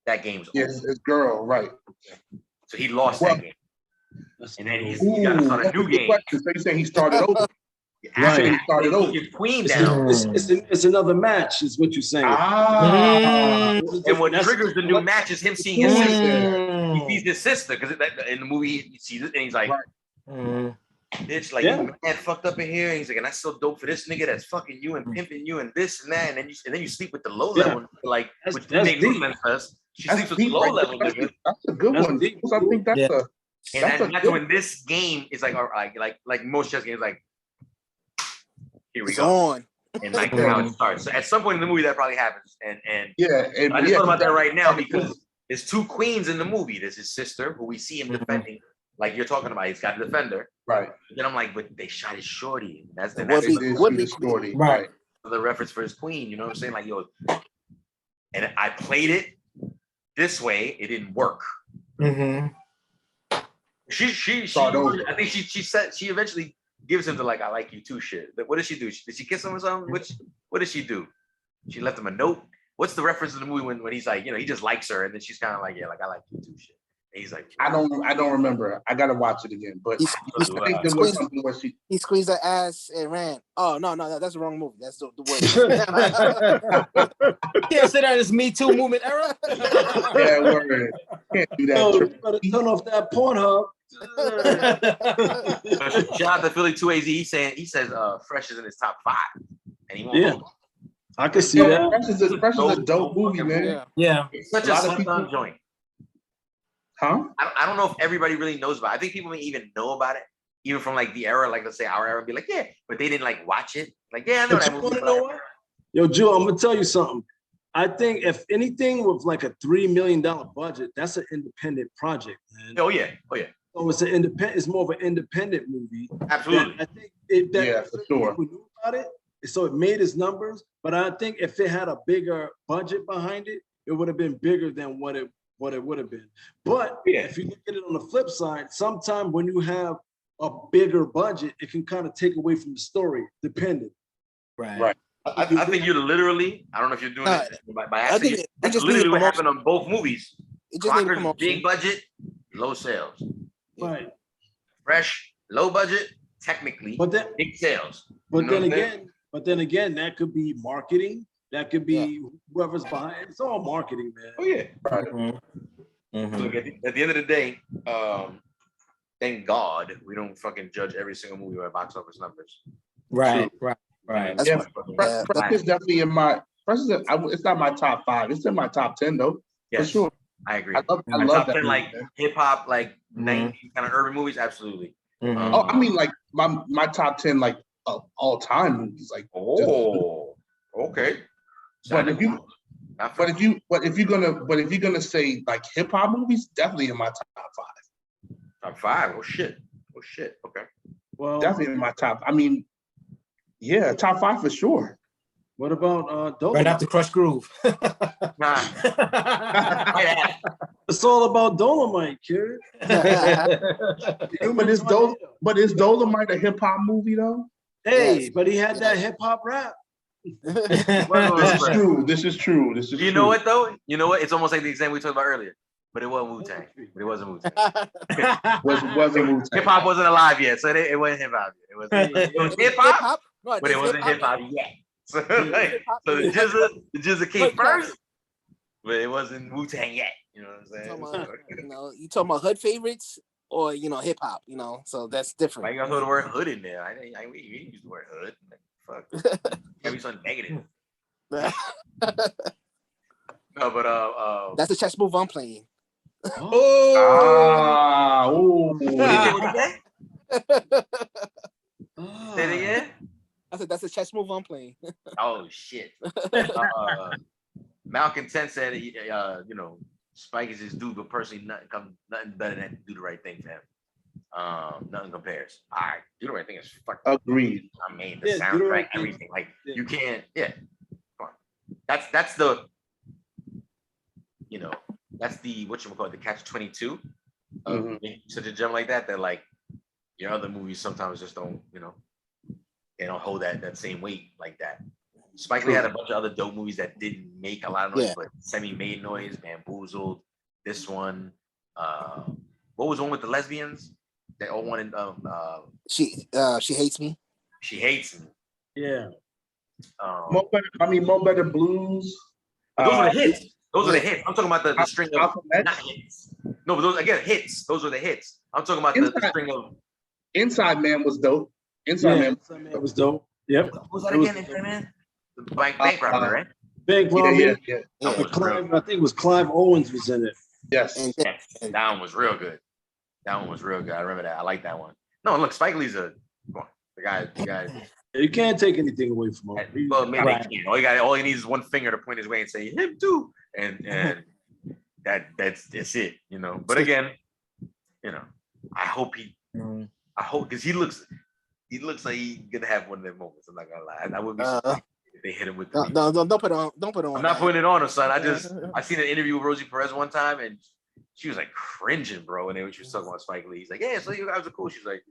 that game's over. Yes, his girl, right? So he lost that game. And then he got to start a new game. So you're saying he started over? After he started over. His queen down. It's another match, is what you're saying. And what triggers the new match is him seeing his sister. He sees his sister because in the movie he sees it and he's like, bitch, like you mad fucked up in here. And he's like, and that's so dope for this nigga that's fucking you and pimping you and this and that. And then you sleep with the low level, like which makes no sense to us. She sleeps with the low level nigga. That's a good one. I think that's when this game is like, all right, like most chess games, like here we it's go. On. And like how it starts. So at some point in the movie that probably happens. And I just thought about that right now because there's two queens in the movie. There's his sister, who we see him defending, like you're talking about. He's got a defender. Right. Then I'm like, but they shot his shorty. That's shorty. Right. The reference for his queen, you know what I'm saying? Like, yo, and I played it this way, it didn't work. She I think she said she eventually gives him the like I like you too shit. What did she do? Did she kiss him or something? What did she do? She left him a note. What's the reference in the movie when he's like, he just likes her and then she's kind of like, yeah, like I like you too shit. And he's like, I don't remember. I gotta watch it again. But I think there was something where he squeezed her ass and ran. Oh no, that's the wrong movie. That's the word. Can't say that is Me Too movement era. Yeah, word. Can't do that. You better turn off that Pornhub. Shout out to Philly 2AZ. He says Fresh is in his top 5. And he won't vote. I can see that. Fresh is a dope movie, man. Yeah. It's such a slept-on joint. Huh? I don't know if everybody really knows about it. I think people may even know about it, even from like the era, like let's say our era, be like, yeah, but they didn't like watch it. Like, yeah, I know that movie. Yo, Joe, I'm gonna tell you something. I think if anything with like a $3 million budget, that's an independent project, man. Oh yeah. So it's an independent. It's more of an independent movie. Absolutely. I think for sure. People knew about it, so it made its numbers. But I think if it had a bigger budget behind it, it would have been bigger than what it would have been. But if you look at it on the flip side, sometimes when you have a bigger budget, it can kind of take away from the story, depending. Right. I think you're literally, I don't know if you're doing it by accident. That's literally what happened on both movies. Clocker's big budget, low sales. Right. Fresh, low budget, technically, big sales. But then again, that could be marketing. That could be whoever's behind it. It's all marketing, man. Oh yeah. Right. Look, at the end of the day, thank God we don't fucking judge every single movie by box office numbers. Right. Fresh is definitely in my. Fresh is it's not my top 5. It's in my top 10 though. Yes, for sure. I agree. I love top that 10, movie, like hip hop, like 90s kind of urban movies. Absolutely. I mean, like my top 10 like all time movies. Like okay. But if you're gonna say like hip hop movies, definitely in my top 5. Top 5. Oh shit. Okay. Well, definitely in my top. I mean, yeah, top 5 for sure. What about Dolomite? Right after Crush Groove. Nah. It's all about Dolomite, kid. But is Dolomite a hip hop movie though? Hey, but he had that hip hop rap. This is true. You know what though? You know what? It's almost like the example we talked about earlier. But it wasn't wu-tang. But it wasn't wu-tang. wasn't Wu-Tang. Hip hop wasn't alive yet, so it wasn't hip hop yet. It was hip hop, but it wasn't hip hop yet. So the Jizza came first, but it wasn't Wu-Tang yet. You know what I'm saying? You talking about hood favorites or hip hop? So that's different. Why you gotta throw the word hood in there? We use the word hood. Fuck. Gotta be something negative. No, but that's the chess move I'm playing. Say it again. I said that's a chess move I'm playing. Oh shit. Malcontent said Spike is his dude, but personally nothing better than do the right thing for him. Nothing compares. All right, do the right thing is fucking agreed. I mean the soundtrack, everything. Like you can't, come on. That's the that's the the catch-22 of such a gem like that like your other movies sometimes just don't, they don't hold that same weight like that. Spike Lee had a bunch of other dope movies that didn't make a lot of noise, but semi-made noise. Bamboozled, this one. What was the one with the lesbians? They all wanted. She hates me. She hates me. Yeah. More better blues. Those were the hits. Those are the hits. I'm talking about the string of not hits. No, but those again hits. Those were the hits. I'm talking about the string of. Inside Man was dope. Inside Man was dope. Yep. What was that again? Inside Man? The bank robbery, right? Bank robbery. Yeah. I think it was Clive Owens was in it. Yes. That one was real good. That one was real good. I remember that. I like that one. No, look, Spike Lee's the guy. You can't take anything away from him. Well, maybe they can. All he needs is one finger to point his way and say him too, and that's it, you know. But again, you know, I hope because he looks like he's gonna have one of them moments. I'm not gonna lie. I wouldn't be surprised if they hit him with the don't put it on. Don't put it on. I'm not putting it on him, son. I seen an interview with Rosie Perez one time, and she was like cringing, bro. And then when she was talking about Spike Lee, he's like, "Yeah, so you guys are cool." She's like,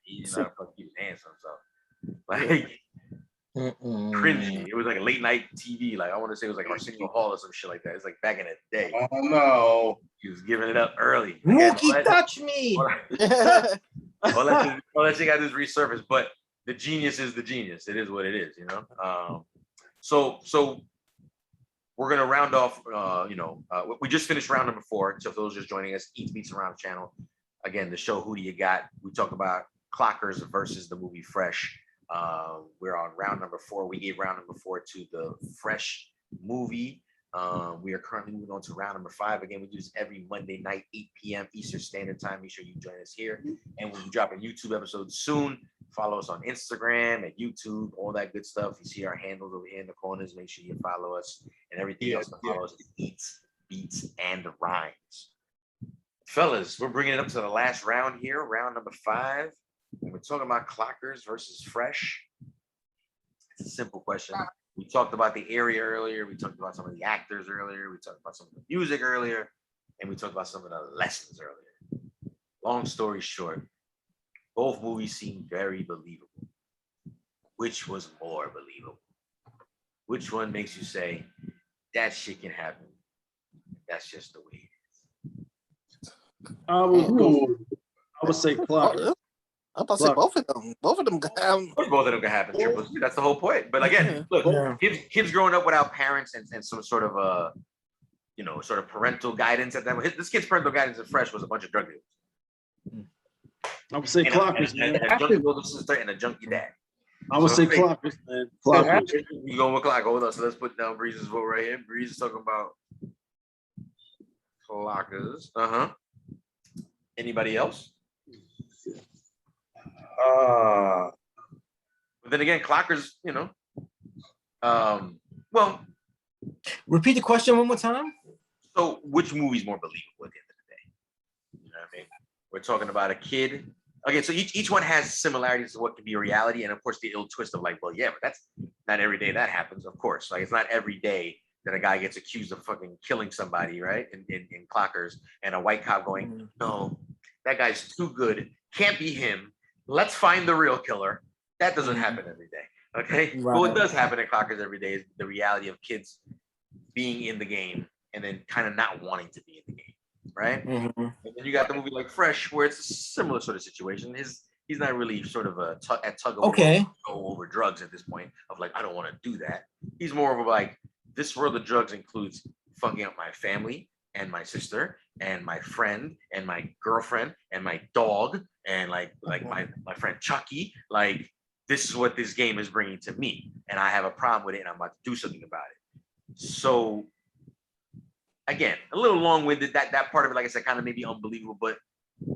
"You know, fuck you, handsome." So like cringy. It was like a late night TV. Like I want to say it was like Arsenio Hall or some shit like that. It's like back in the day. Oh no, he was giving it up early. Mookie, touch me. All that shit got this resurface, but the genius is the genius. It is what it is, you know. So we're gonna round off. We just finished round number 4. So for those just joining us, Eats Beats Around channel. Again, the show Who Do You Got? We talk about Clockers versus the movie Fresh. We're on round number 4. We gave round number 4 to the Fresh movie. We are currently moving on to round number 5. Again, we do this every Monday night, 8 p.m. Eastern Standard Time. Make sure you join us here. And we'll be dropping YouTube episodes soon. Follow us on Instagram and YouTube, all that good stuff. You see our handles over here in the corners. Make sure you follow us and everything else. Follow us. Eats, Beats, and Rhymes. Fellas, we're bringing it up to the last round here, round number 5. And we're talking about Clockers versus Fresh. It's a simple question. We talked about the area earlier. We talked about some of the actors earlier. We talked about some of the music earlier. And we talked about some of the lessons earlier. Long story short, both movies seem very believable. Which was more believable? Which one makes you say, that shit can happen? That's just the way it is. I would say Clockers. I'm about to say both of them. Both of them can happen. Both of them can happen. Triple C. That's the whole point. But again, look, kids growing up without parents and some sort of sort of parental guidance at that. This kid's parental guidance at Fresh was a bunch of drug dealers. I would say Clockers, man. A junkie older sister and a junkie dad. I would say Clockers, man. Clockers. You going with Clockers? Hold on. So let's put down Breeze's vote right here. Breeze is talking about Clockers. Anybody else? But then again, Clockers, well. Repeat the question one more time. So, which movie's more believable at the end of the day? You know what I mean? We're talking about a kid. Okay, so each one has similarities to what can be a reality, and of course the ill twist of like, well, yeah, but that's not every day that happens. Of course, like it's not every day that a guy gets accused of fucking killing somebody, right? In Clockers, and a white cop going, no, that guy's too good, can't be him. Let's find the real killer. That doesn't happen every day. Okay. Right. But what does happen in Clockers every day is the reality of kids being in the game and then kind of not wanting to be in the game. Right. And then you got the movie like Fresh, where it's a similar sort of situation. He's not really sort of at tug of war to go over drugs at this point of like, I don't want to do that. He's more of a like, this world of drugs includes fucking up my family and my sister and my friend and my girlfriend and my dog and like my friend Chucky. Like, this is what this game is bringing to me, and I have a problem with it, and I'm about to do something about it. So again, a little long-winded, that part of it, like I said, kind of maybe unbelievable, but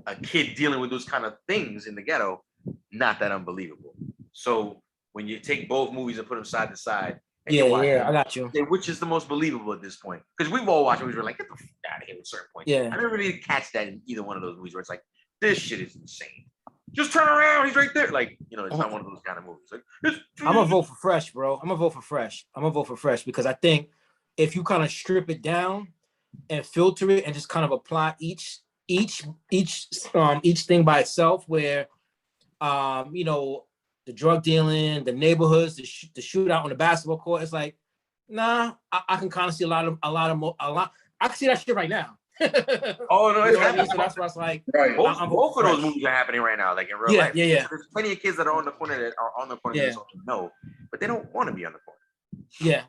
a kid dealing with those kind of things in the ghetto, not that unbelievable. So when you take both movies and put them side to side, and I got you. Which is the most believable at this point? Because we've all watched movies where like, get the fuck out of here at a certain point. I never really catch that in either one of those movies where it's like, this shit is insane. Just turn around, he's right there. Like, it's not one of those kind of movies. Like, I'm gonna vote for Fresh, bro. I'm gonna vote for Fresh because I think if you kind of strip it down and filter it and just kind of apply each thing by itself, where the drug dealing, the neighborhoods, the shootout on the basketball court, it's like, nah, I can kind of see a lot. I can see that shit right now. Oh no, You it's know what I mean? happening. So that's why it's like, Right. Both of those movies are happening right now, like in real life. Yeah. There's plenty of kids that are on the corner that are on the corner that know, but they don't want to be on the corner. Yeah.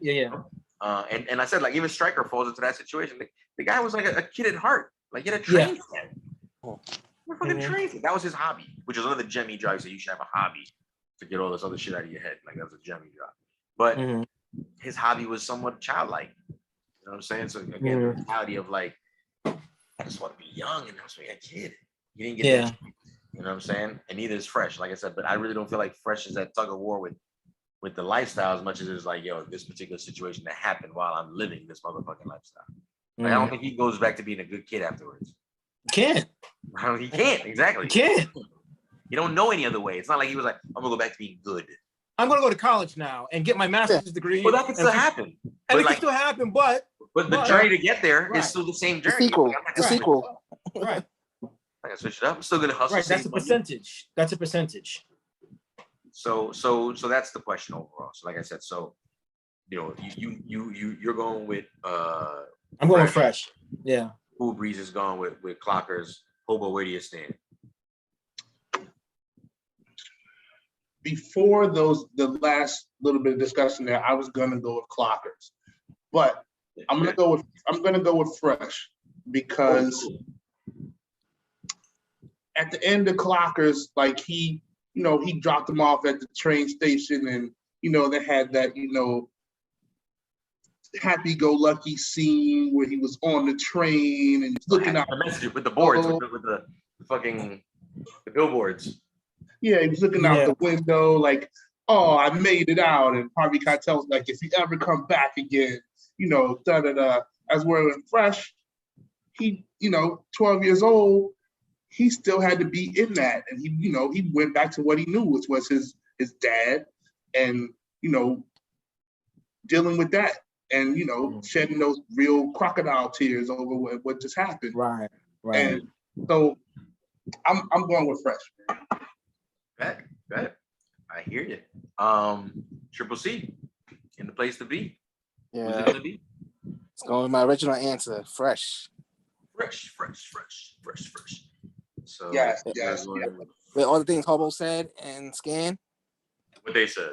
And I said, like, even Stryker falls into that situation. Like, the guy was like a kid at heart. Like, he had a train set. A fucking train set. That was his hobby, which is another gem he drives. So you should have a hobby to get all this other shit out of your head. Like, that was a gem he dropped. But his hobby was somewhat childlike. You know what I'm saying? So again, the mentality of like, I just want to be young and I was like a kid. You didn't get that. You know what I'm saying? And neither is Fresh, like I said. But I really don't feel like Fresh is that tug of war with the lifestyle as much as it's like, yo, this particular situation that happened while I'm living this motherfucking lifestyle. Like, I don't think he goes back to being a good kid afterwards. Can't. He can't, exactly. He can't. You don't know any other way. It's not like he was like, I'm gonna go back to being good. I'm gonna go to college now and get my master's degree. Well, that can still happen. And it can still happen, but the journey to get there is still the same journey. The sequel. Right. I can switch it up. I'm still gonna hustle. Right, that's a percentage. That's a percentage. So that's the question overall. So like I said, so you know, you're going with I'm going with Fresh. Yeah. Cool Breeze is going with Clockers. Hobo, where do you stand? Before the last little bit of discussion there, I was gonna go with Clockers, but I'm gonna go with Fresh because at the end of Clockers, like he dropped him off at the train station, and they had that happy-go-lucky scene where he was on the train and looking out the message with the boards, with the fucking billboards. Yeah, he was looking out the window like, oh, I made it out. And Harvey Keitel's like, if you ever come back again, da-da-da. As we're in Fresh, he, 12 years old, he still had to be in that. And he went back to what he knew, which was his dad and, dealing with that. And, shedding those real crocodile tears over what just happened. Right. And so I'm going with Fresh, man. Bet. I hear you. Triple C, in the place to be. Yeah. Who's it gonna be? It's going with my original answer. Fresh. Fresh. So yes. With all the things Hobo said and Scan. What they said.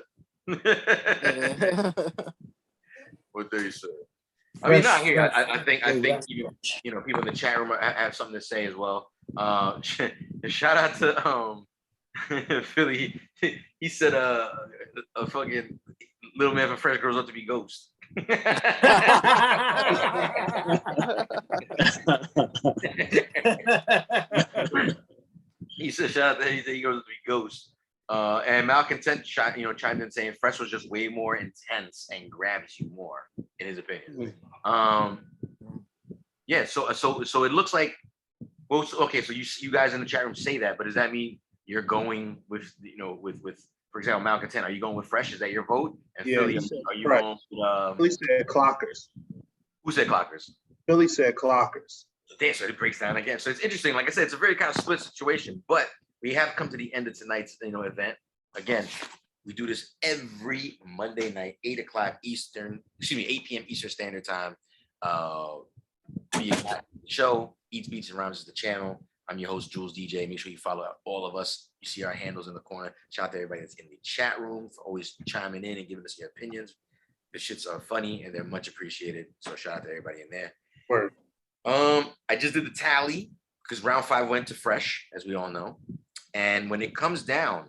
What they said. I mean, not here. I think people in the chat room have something to say as well. Shout out to Philly. He said a fucking little man from Fresh grows up to be Ghost. He said shout out that he goes to be Ghost. And Malcontent chimed in saying Fresh was just way more intense and grabs you more, in his opinion. Yeah, so it looks like, well, okay, so you guys in the chat room say that, but does that mean you're going with for example, Malcontent? Are you going with Fresh? Is that your vote? And Philly, are you going with Philly said Clockers. Who said Clockers? Philly said Clockers. Damn, so it breaks down again. So it's interesting. Like I said, it's a very kind of split situation, but we have come to the end of tonight's event. Again, we do this every Monday night, 8 p.m. Eastern Standard Time. We got the show, Eats, Beats, and Rhymes is the channel. I'm your host, Jules DJ. Make sure you follow all of us. You see our handles in the corner. Shout out to everybody that's in the chat room for always chiming in and giving us your opinions. The shits are funny and they're much appreciated. So shout out to everybody in there. Word. I just did the tally because round 5 went to Fresh, as we all know. And when it comes down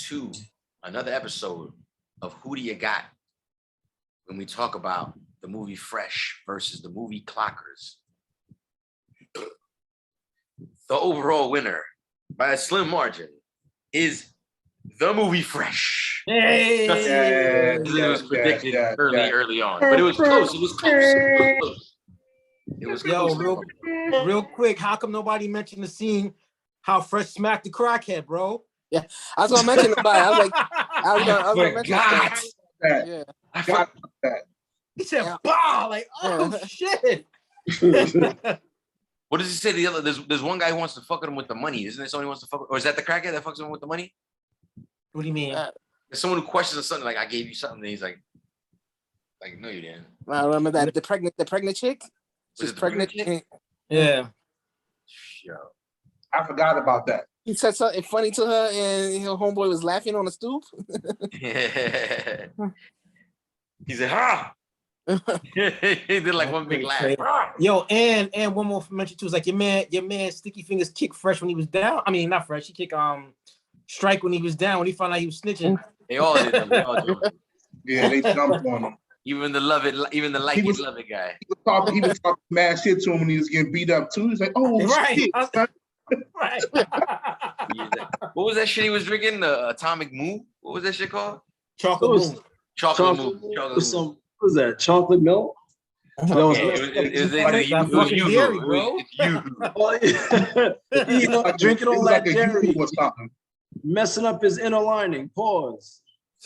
to another episode of Who Do You Got, when we talk about the movie Fresh versus the movie Clockers, the overall winner by a slim margin is the movie Fresh. Hey! It was predicted early on, but it was close. It was close. It was close. Real quick, how come nobody mentioned the scene how Fresh smacked the crackhead, bro? Yeah, I was gonna mention about it. I was gonna mention that. Yeah, I forgot that. He said, "Bah!" Like, oh shit. What does he say? The other, there's one guy who wants to fuck with him with the money. Isn't there someone who wants to fuck? Or is that the crackhead that fucks him with the money? What do you mean? There's someone who questions something like, "I gave you something," and he's like, "No, you didn't." I remember that the pregnant chick. She's pregnant. Yeah. Yo. I forgot about that. He said something funny to her, and her homeboy was laughing on the stoop. Yeah. He said, "Ha!" He did like one big laugh. Yo, and one more mention too is like your man Sticky Fingers kicked fresh when he was down. I mean, not fresh. He kicked Strike when he was down. When he found out he was snitching. They all did them. They all did them. Yeah, they jumped on him. Even the love it guy. He was talking mad shit to him when he was getting beat up too. He's like, "Oh, right." shit." Right. What was that shit he was drinking? The Atomic Moo? What was that shit called? Chocolate Moo. Chocolate Moo. What was that? Chocolate milk? It was you, dairy, bro. Drinking all that dairy or something. Messing up his inner lining. Pause.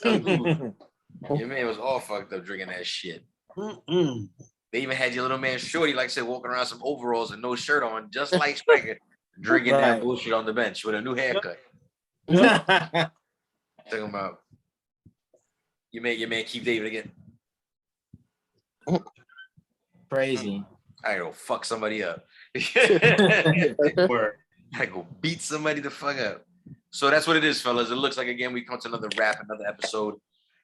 Your man was all fucked up drinking that shit. They even had your little man Shorty, like I said, walking around some overalls and no shirt on, just like Striker, drinking that bullshit on the bench with a new haircut. Talking about your man Keith David again. Crazy. I go fuck somebody up. I go beat somebody the fuck up. So that's what it is, fellas. It looks like, again, we come to another wrap, another episode.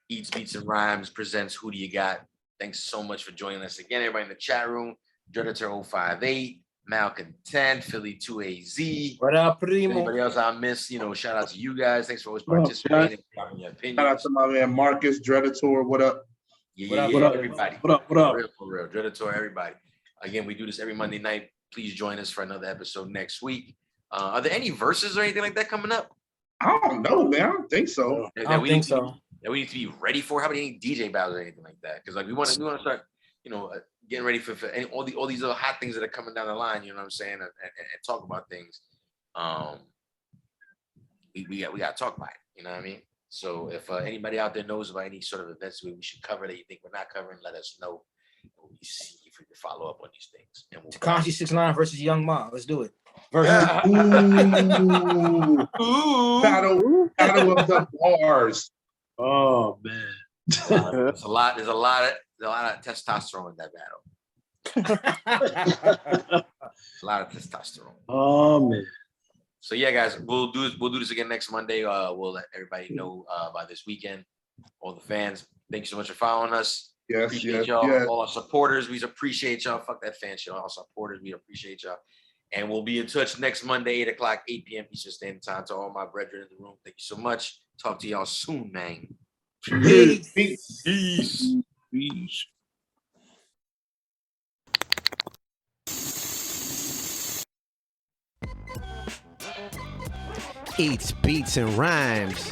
Eats, Beats, and Rhymes presents Who Do You Got? Thanks so much for joining us again. Everybody in the chat room, Dreadator058, Malcolm 10, Philly 2AZ. What up, Primo? Anybody else I missed, shout out to you guys. Thanks for always participating. Shout out to my man Marcus, Dreadator. What up? Yeah, what up, everybody. What up? For real. Dreadator, everybody. Again, we do this every Monday night. Please join us for another episode next week. Are there any verses or anything like that coming up? I don't know, man. I don't think so. I don't think so. That we need to be ready for. How about any DJ battles or anything like that? Because like we want to start, getting ready for all these little hot things that are coming down the line. You know what I'm saying? And talk about things. We got to talk about it. You know what I mean? So if anybody out there knows about any sort of events we should cover that you think we're not covering, let us know. We'll see if we can follow up on these things. And Tekashi 6ix9ine versus Young Ma. Let's do it. Ooh. Battle of the bars. Oh man. There's a lot of testosterone in that battle. A lot of testosterone. Oh man. So yeah, guys, we'll do this again next Monday. We'll let everybody know by this weekend. All the fans, thank you so much for following us. Yes, appreciate y'all. Yes. All our supporters, we appreciate y'all. Fuck that fan shit. All our supporters, we appreciate y'all. And we'll be in touch next Monday, 8 o'clock, 8 p.m. Eastern Standard Time. To all my brethren in the room, thank you so much. Talk to y'all soon, man. Peace. Peace. Peace. Eats, Beats, and Rhymes.